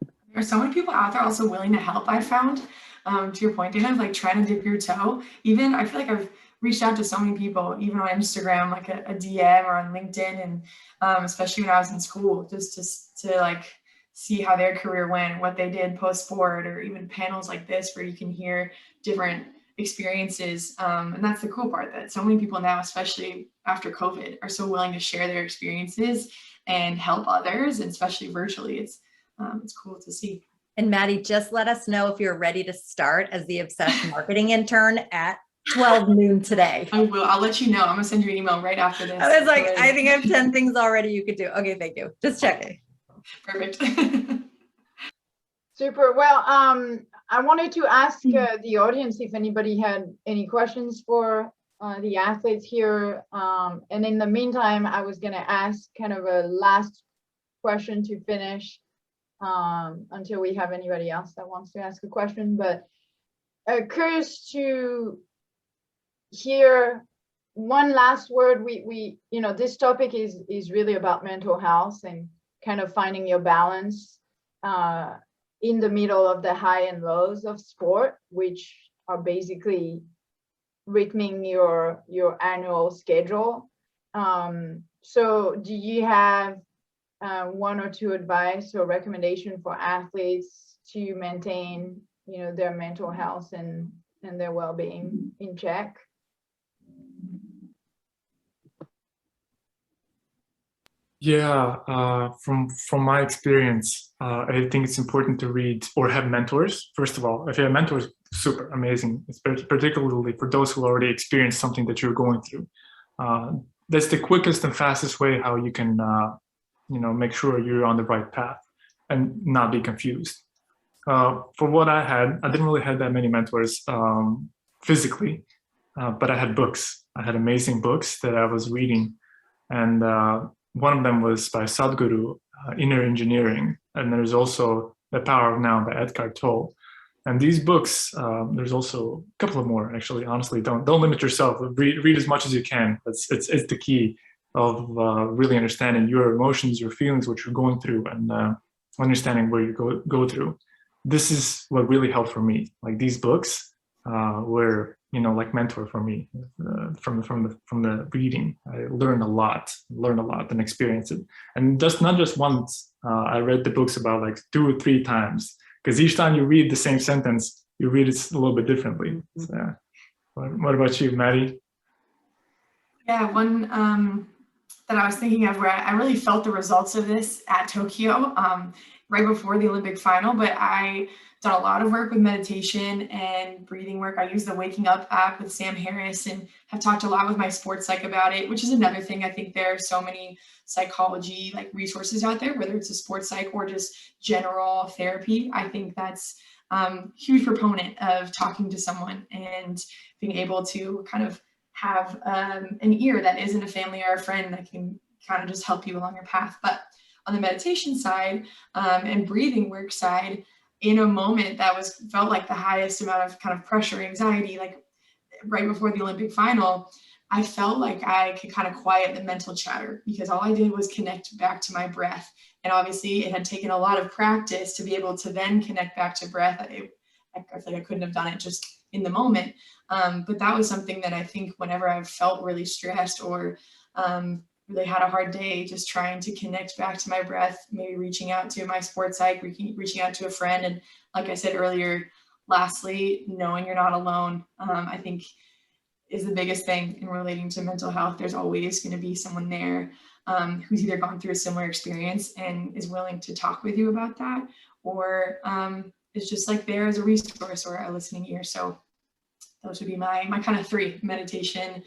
There are so many people out there also willing to help, I found. To your point, Dana, of like trying to dip your toe. Even I feel like I've reached out to so many people, even on Instagram, like a DM or on LinkedIn, and especially when I was in school, just to like see how their career went, what they did post-sport, or even panels like this where you can hear different experiences. And that's the cool part, that so many people now, especially after COVID, are so willing to share their experiences and help others, and especially virtually. It's cool to see. And Maddie, just let us know if you're ready to start as the Obsesh marketing intern at 12 noon today. I will. I'll let you know. I'm gonna send you an email right after this. I was like, I think I have 10 things already you could do. Okay, thank you. Just checking. Perfect. Super. Well, I wanted to ask the audience if anybody had any questions for the athletes here. And in the meantime, I was going to ask kind of a last question to finish until we have anybody else that wants to ask a question. But curious to hear one last word. We you know, this topic is really about mental health and kind of finding your balance in the middle of the high and lows of sport, which are basically rhythming your annual schedule. So do you have one or two advice or recommendation for athletes to maintain, you know, their mental health and their well-being in check? Yeah, from my experience, I think it's important to read or have mentors. First of all, if you have mentors, super amazing. It's particularly for those who already experienced something that you're going through. That's the quickest and fastest way how you can, you know, make sure you're on the right path and not be confused. For what I had, I didn't really have that many mentors physically, but I had books. I had amazing books that I was reading, and one of them was by Sadhguru, Inner Engineering, and there's also The Power of Now by Eckhart Tolle. And these books, there's also a couple of more, actually. Honestly, don't limit yourself. Read as much as you can. It's the key of really understanding your emotions, your feelings, what you're going through, and understanding where you go through. This is what really helped for me. Like, these books were, you know, like mentor for me from the reading. I learned a lot and experienced it. And just not just once. I read the books about like 2 or 3 times, because each time you read the same sentence, you read it a little bit differently. So, what about you, Maddie? Yeah, one that I was thinking of where I really felt the results of this at Tokyo, right before the Olympic final, but I done a lot of work with meditation and breathing work. I use the Waking Up app with Sam Harris and have talked a lot with my sports psych about it, which is another thing. I think there are so many psychology like resources out there, whether it's a sports psych or just general therapy. I think that's huge proponent of talking to someone and being able to kind of have an ear that isn't a family or a friend that can kind of just help you along your path. But on the meditation side and breathing work side, in a moment that felt like the highest amount of kind of pressure, anxiety, like right before the Olympic final, I felt like I could kind of quiet the mental chatter, because all I did was connect back to my breath. And obviously it had taken a lot of practice to be able to then connect back to breath. I feel like I couldn't have done it just in the moment. But that was something that I think whenever I've felt really stressed or really had a hard day, just trying to connect back to my breath, maybe reaching out to my sports psych, reaching out to a friend. And like I said earlier, lastly, knowing you're not alone, I think is the biggest thing in relating to mental health. There's always going to be someone there who's either gone through a similar experience and is willing to talk with you about that, or is just like there as a resource or a listening ear. So those would be my kind of 3: meditation,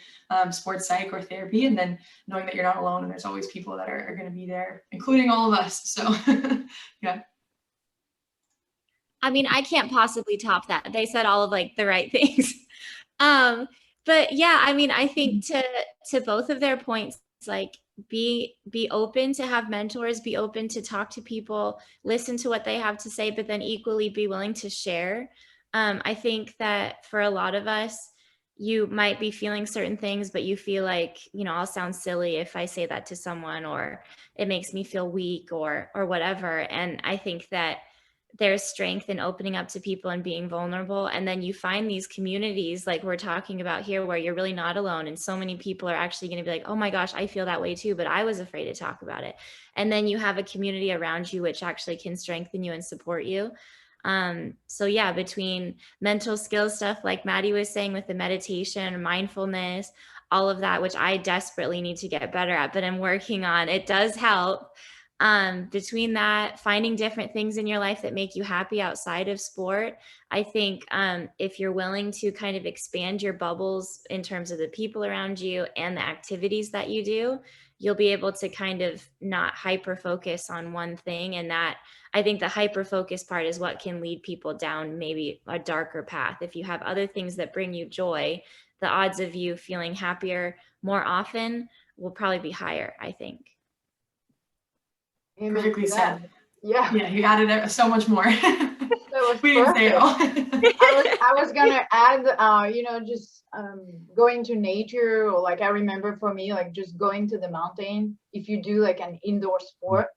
sports psych, or therapy, and then knowing that you're not alone and there's always people that are going to be there, including all of us. So yeah. I mean, I can't possibly top that. They said all of like the right things. But yeah, I mean, I think to both of their points, like be open to have mentors, be open to talk to people, listen to what they have to say, but then equally be willing to share. I think that for a lot of us, you might be feeling certain things, but you feel like, you know, I'll sound silly if I say that to someone, or it makes me feel weak or whatever. And I think that there's strength in opening up to people and being vulnerable. And then you find these communities like we're talking about here, where you're really not alone. And so many people are actually going to be like, oh my gosh, I feel that way too, but I was afraid to talk about it. And then you have a community around you, which actually can strengthen you and support you. So yeah, between mental skills stuff, like Maddie was saying, with the meditation, mindfulness, all of that, which I desperately need to get better at, but I'm working on, it does help. Between that, finding different things in your life that make you happy outside of sport. I think if you're willing to kind of expand your bubbles in terms of the people around you and the activities that you do, you'll be able to kind of not hyper focus on one thing. And that, I think the hyper focus part is what can lead people down maybe a darker path. If you have other things that bring you joy, the odds of you feeling happier more often will probably be higher, I think. Amen Perfectly to that. said. Yeah. Yeah, you added so much more. That was We didn't say it all. I was gonna add, just going to nature, or like I remember for me, like just going to the mountain. If you do like an indoor sport,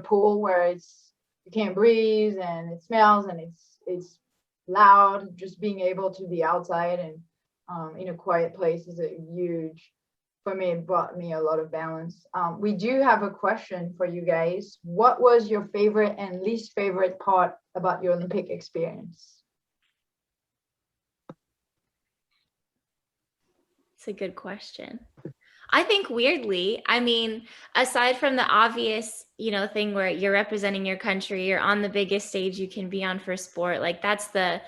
pool where you can't breathe and it smells and it's loud, just being able to be outside and in a quiet place is a huge. For me, it brought me a lot of balance. We do have a question for you guys. What was your favorite and least favorite part about your Olympic experience? It's a good question. I think weirdly, I mean, aside from the obvious, thing where you're representing your country, you're on the biggest stage you can be on for sport, like that's the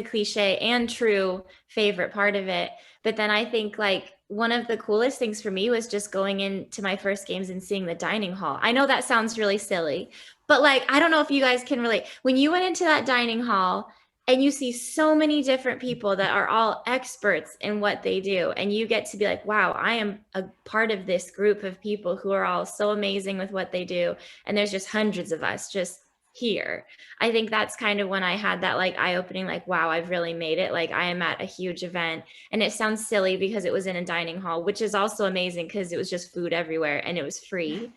cliche and true favorite part of it. But then I think like one of the coolest things for me was just going into my first games and seeing the dining hall. I know that sounds really silly, but like, I don't know if you guys can relate. When you went into that dining hall and you see so many different people that are all experts in what they do, and you get to be like, wow, I am a part of this group of people who are all so amazing with what they do. And there's just hundreds of us just here. I think that's kind of when I had that like eye-opening, like, wow, I've really made it. Like I am at a huge event. And it sounds silly because it was in a dining hall, which is also amazing because it was just food everywhere and it was free.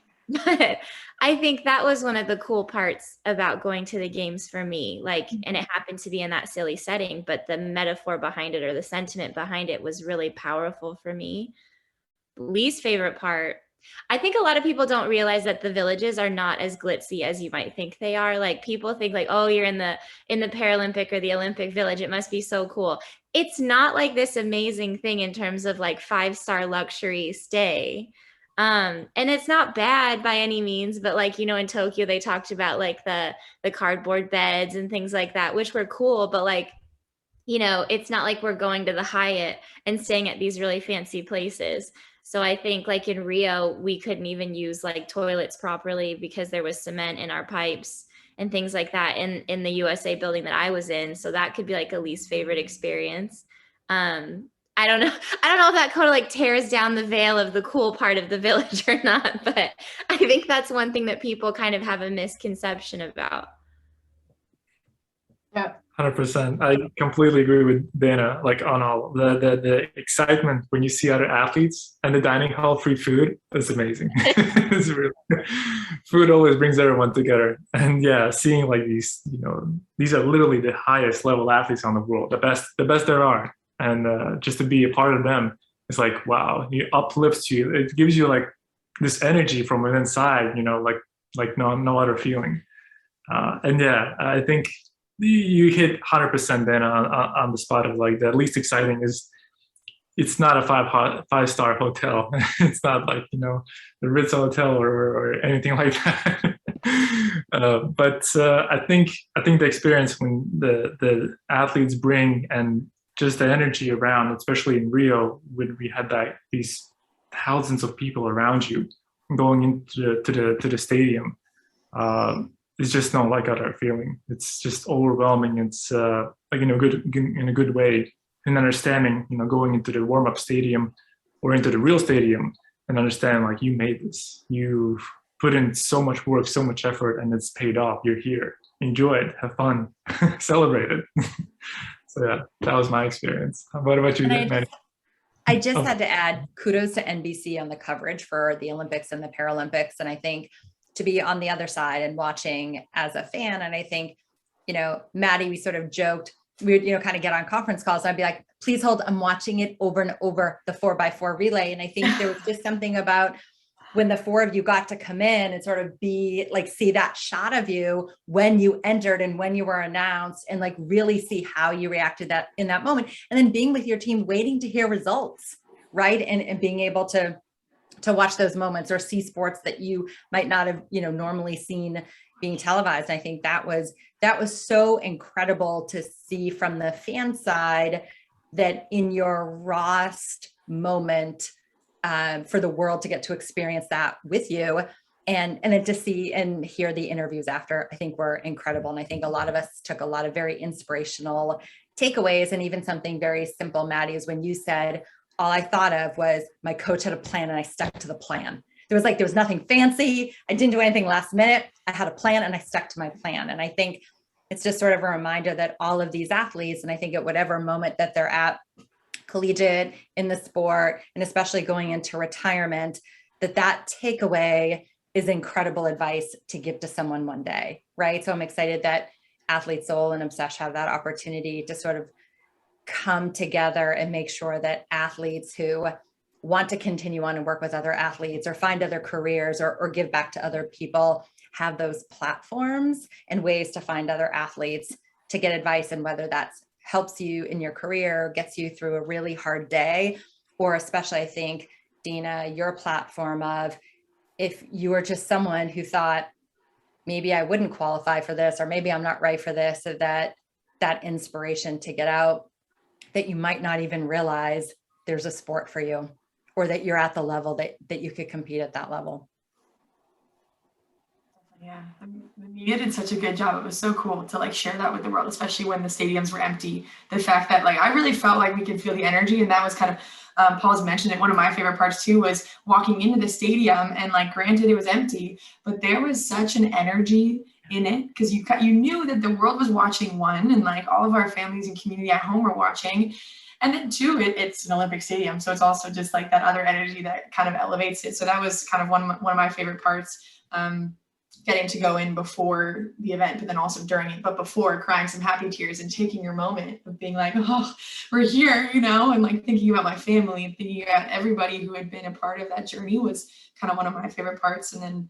But I think that was one of the cool parts about going to the games for me. Like, and it happened to be in that silly setting, but the metaphor behind it or the sentiment behind it was really powerful for me. Least favorite part, I think a lot of people don't realize that the villages are not as glitzy as you might think they are. Like people think like, oh, you're in the Paralympic or the Olympic Village, it must be so cool. It's not like this amazing thing in terms of like 5-star luxury stay. And it's not bad by any means, but like, in Tokyo, they talked about like the cardboard beds and things like that, which were cool, but like, it's not like we're going to the Hyatt and staying at these really fancy places. So I think like in Rio, we couldn't even use like toilets properly because there was cement in our pipes and things like that in the USA building that I was in. So that could be like a least favorite experience. I don't know if that kind of like tears down the veil of the cool part of the village or not, but I think that's one thing that people kind of have a misconception about. Yeah. 100%. I completely agree with Dana, like on all the excitement when you see other athletes and the dining hall free food is amazing. It's really, food always brings everyone together. And yeah, seeing like these, these are literally the highest level athletes on the world, the best there are. And just to be a part of them, it's like, wow, it uplifts you. It gives you like this energy from within inside, like no other feeling. And yeah, I think you hit 100% then on the spot of like the least exciting is it's not a five-star hotel. It's not like, the Ritz Hotel or anything like that. But I think the experience when the athletes bring and just the energy around, especially in Rio, when we had these thousands of people around you going into the stadium, it's just not like other feeling. It's just overwhelming. It's like in a good way, and understanding, going into the warm-up stadium or into the real stadium and understand like you made this. You've put in so much work, so much effort, and it's paid off. You're here. Enjoy it. Have fun. Celebrate it. So yeah, that was my experience. What about you, Maddie? I just had to add kudos to NBC on the coverage for the Olympics and the Paralympics. And I think to be on the other side and watching as a fan. And I think, Maddie, we sort of joked, we would, kind of get on conference calls. I'd be like, please hold, I'm watching it over and over, the 4x4 relay. And I think there was just something about when the four of you got to come in and sort of be like, see that shot of you when you entered and when you were announced, and like really see how you reacted that in that moment. And then being with your team, waiting to hear results, right? And being able to watch those moments or see sports that you might not have, normally seen being televised. I think that was so incredible to see from the fan side, that in your rawest moment, for the world to get to experience that with you, and then to see and hear the interviews after, I think were incredible. And I think a lot of us took a lot of very inspirational takeaways, and even something very simple, Maddie, is when you said, all I thought of was my coach had a plan and I stuck to the plan. There was nothing fancy. I didn't do anything last minute. I had a plan and I stuck to my plan. And I think it's just sort of a reminder that all of these athletes, and I think at whatever moment that they're at, collegiate, in the sport, and especially going into retirement, that takeaway is incredible advice to give to someone one day, right? So I'm excited that Athlete Soul and Obsesh have that opportunity to sort of come together and make sure that athletes who want to continue on and work with other athletes or find other careers or give back to other people have those platforms and ways to find other athletes to get advice, and whether that's helps you in your career, gets you through a really hard day, or especially I think, Dina, your platform of if you were just someone who thought maybe I wouldn't qualify for this, or maybe I'm not right for this, so that inspiration to get out, that you might not even realize there's a sport for you, or that you're at the level that you could compete at that level. Yeah, the media did such a good job. It was so cool to like share that with the world, especially when the stadiums were empty. The fact that like I really felt like we could feel the energy, and that was kind of Paul's mentioned it. One of my favorite parts too was walking into the stadium, and like granted it was empty, but there was such an energy in it because you knew that the world was watching, one, and like all of our families and community at home were watching. And then two, it's an Olympic stadium, so it's also just like that other energy that kind of elevates it. So that was kind of one of my favorite parts. Getting to go in before the event, but then also during it, but before, crying some happy tears and taking your moment of being like, oh, we're here, you know, and like thinking about my family and thinking about everybody who had been a part of that journey was kind of one of my favorite parts. And then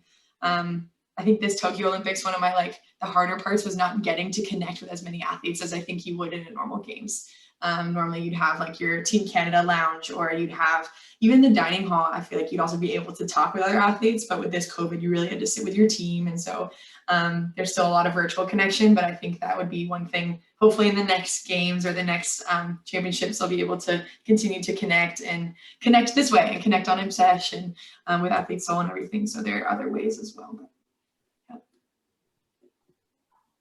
I think this Tokyo Olympics, one of my like the harder parts was not getting to connect with as many athletes as I think you would in a normal games. Normally you'd have like your Team Canada lounge, or you'd have even the dining hall. I feel like you'd also be able to talk with other athletes, but with this COVID, you really had to sit with your team. And so there's still a lot of virtual connection, but I think that would be one thing, hopefully in the next games or the next championships, they'll be able to continue to connect this way and connect on Obsesh and with Athlete Soul and everything. So there are other ways as well. But,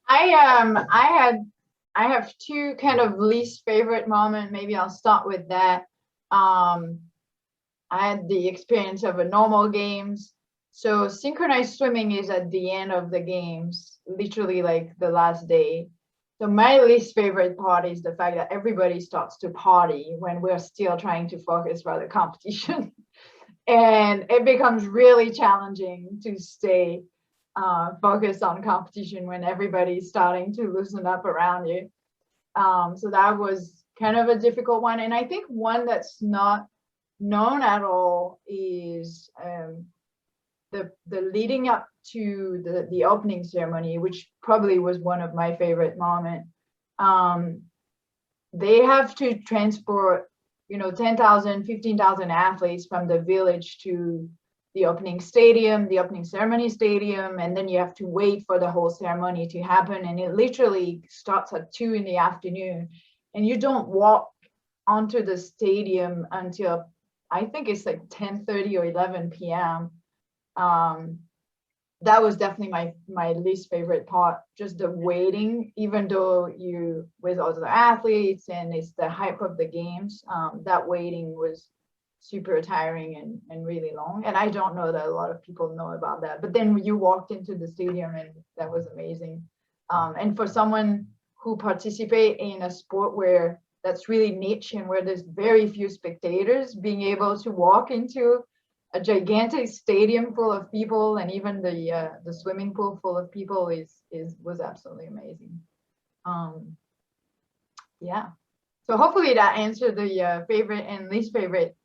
yeah. I have two kind of least favorite moments. Maybe I'll start with that. I had the experience of a normal games. So synchronized swimming is at the end of the games, literally like the last day. So my least favorite part is the fact that everybody starts to party when we're still trying to focus for the competition. And it becomes really challenging to stay focused on competition when everybody's starting to loosen up around you. So that was kind of a difficult one. And I think one that's not known at all is the leading up to the opening ceremony, which probably was one of my favorite moments. They have to transport, 10,000, 15,000 athletes from the village to the opening stadium, the opening ceremony stadium, and then you have to wait for the whole ceremony to happen. And it literally starts at 2 p.m, and you don't walk onto the stadium until I think it's like 10:30 or 11 p.m. That was definitely my least favorite part, just the waiting, even though you with other athletes and it's the hype of the games, that waiting was super tiring and really long. And I don't know that a lot of people know about that, but then you walked into the stadium and that was amazing. And for someone who participate in a sport where that's really niche and where there's very few spectators, being able to walk into a gigantic stadium full of people and even the swimming pool full of people was absolutely amazing. Yeah, so hopefully that answered the favorite and least favorite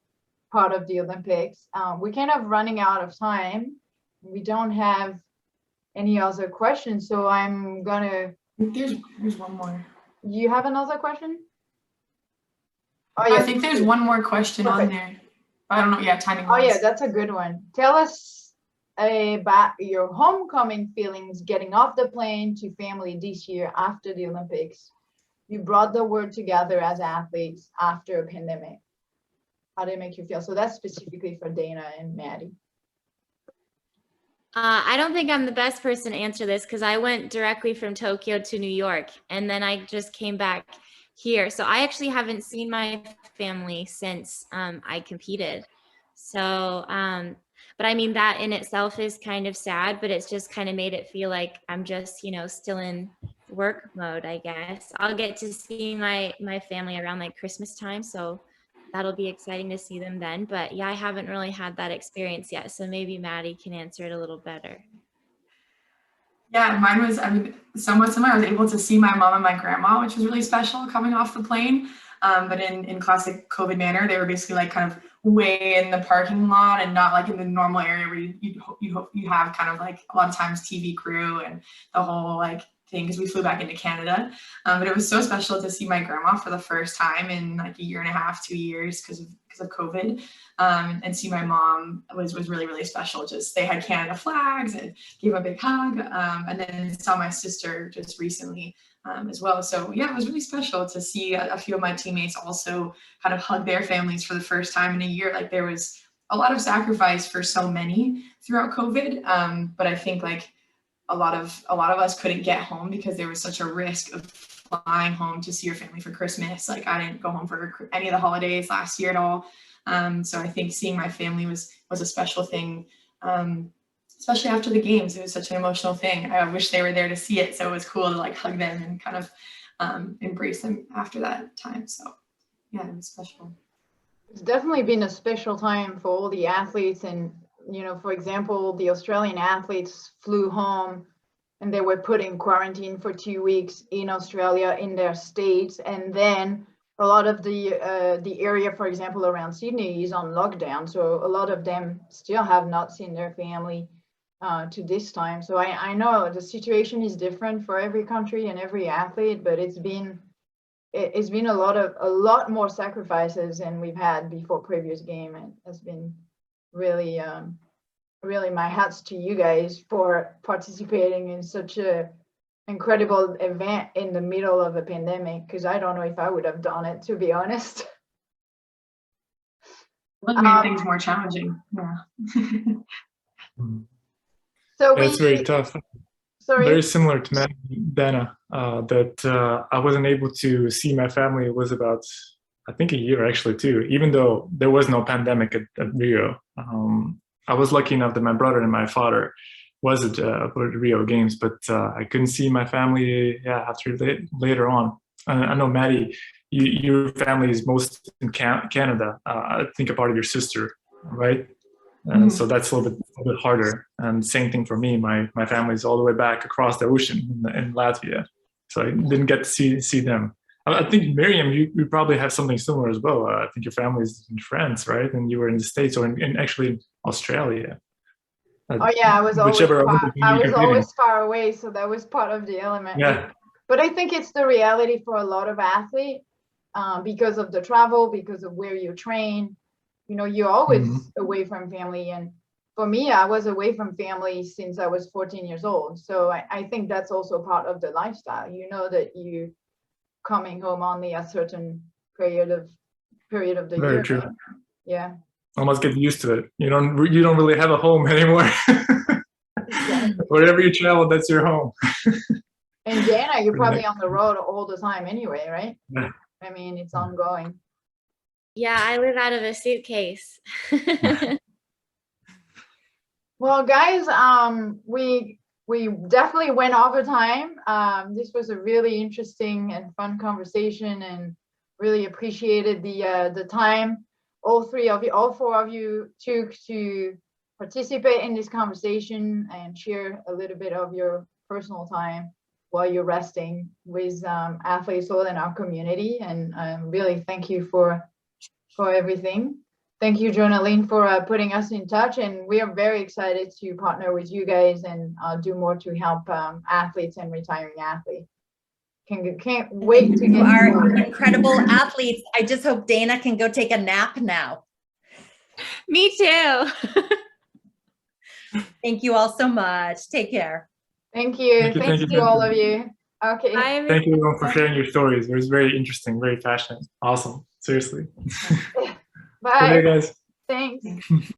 part of the Olympics. We're kind of running out of time. We don't have any other questions, so I'm gonna. There's one more. You have another question? Oh yeah, I think there's one more question on there. I don't know. Yeah, timing. Oh yeah, that's a good one. Tell us about your homecoming feelings getting off the plane to family this year after the Olympics. You brought the world together as athletes after a pandemic. How did it make you feel? So that's specifically for Dana and Maddie. I don't think I'm the best person to answer this because I went directly from Tokyo to New York, and then I just came back here. So I actually haven't seen my family since I competed. So, but I mean, that in itself is kind of sad, but it's just kind of made it feel like I'm just, you know, still in work mode, I guess. I'll get to see my family around like Christmas time. So that'll be exciting to see them then. But yeah, I haven't really had that experience yet. So maybe Maddie can answer it a little better. Yeah, mine was, I mean, somewhat similar. I was able to see my mom and my grandma, which was really special coming off the plane. But in classic COVID manner, they were basically like kind of way in the parking lot and not like in the normal area where you have kind of like a lot of times TV crew and the whole like thing, because we flew back into Canada. But it was so special to see my grandma for the first time in like a year and a half, 2 years because of COVID. And see my mom was really, really special. Just they had Canada flags and gave a big hug. And then saw my sister just recently as well. So yeah, it was really special to see a few of my teammates also kind of hug their families for the first time in a year. Like there was a lot of sacrifice for so many throughout COVID. But I think like a lot of us couldn't get home because there was such a risk of flying home to see your family for Christmas. Like I didn't go home for any of the holidays last year at all. So I think seeing my family was a special thing, especially after the games. It was such an emotional thing. I wish they were there to see it. So it was cool to like hug them and kind of embrace them after that time. So yeah, it was special. It's definitely been a special time for all the athletes. And, you know, for example, the Australian athletes flew home and they were put in quarantine for 2 weeks in Australia in their states. And then a lot of the area, for example, around Sydney is on lockdown. So a lot of them still have not seen their family to this time. So I know the situation is different for every country and every athlete, but it's been a lot more sacrifices than we've had before previous game. And it's been really, really my hats to you guys for participating in such a incredible event in the middle of a pandemic, because I don't know if I would have done it, to be honest. It made things more challenging. Yeah. So it's very tough. Sorry. Very similar to Dana, that I wasn't able to see my family. It was about, I think, a year actually too, even though there was no pandemic at Rio. I was lucky enough that my brother and my father was at the Rio Games, but I couldn't see my family after later on. I know, Maddie, your family is most in Canada. I think a part of your sister, right? So that's a little bit harder. And same thing for me. My family is all the way back across the ocean in Latvia, so I didn't get to see them. I think, Miriam, you probably have something similar as well. I think your family is in France, right? And you were in the States, or in actually Australia. Oh yeah, I was always far away, so that was part of the element. Yeah. But I think it's the reality for a lot of athletes, because of the travel, because of where you train. You know, you're always away from family. And for me, I was away from family since I was 14 years old. So I think that's also part of the lifestyle. You know that you coming home only a certain period of the year. Very true. Yeah. Almost get used to it. You don't really have a home anymore. Exactly. Wherever you travel, that's your home. And Dana, you're probably on the road all the time anyway, right? Yeah. I mean, it's ongoing. Yeah, I live out of a suitcase. Well, guys, we definitely went over time. This was a really interesting and fun conversation, and really appreciated the time all four of you took to participate in this conversation and share a little bit of your personal time while you're resting with Athletes Soul in our community. And really thank you for everything. Thank you, Jonaline, for putting us in touch. And we are very excited to partner with you guys and do more to help athletes and retiring athletes. Can't wait to get our incredible athletes. I just hope Dana can go take a nap now. Me too. Thank you all so much. Take care. Thank you. Thanks to all of you. Okay. Bye, Thank you everyone for sharing your stories. It was very interesting, very passionate. Awesome. Seriously. Bye. Good day, guys. Thanks.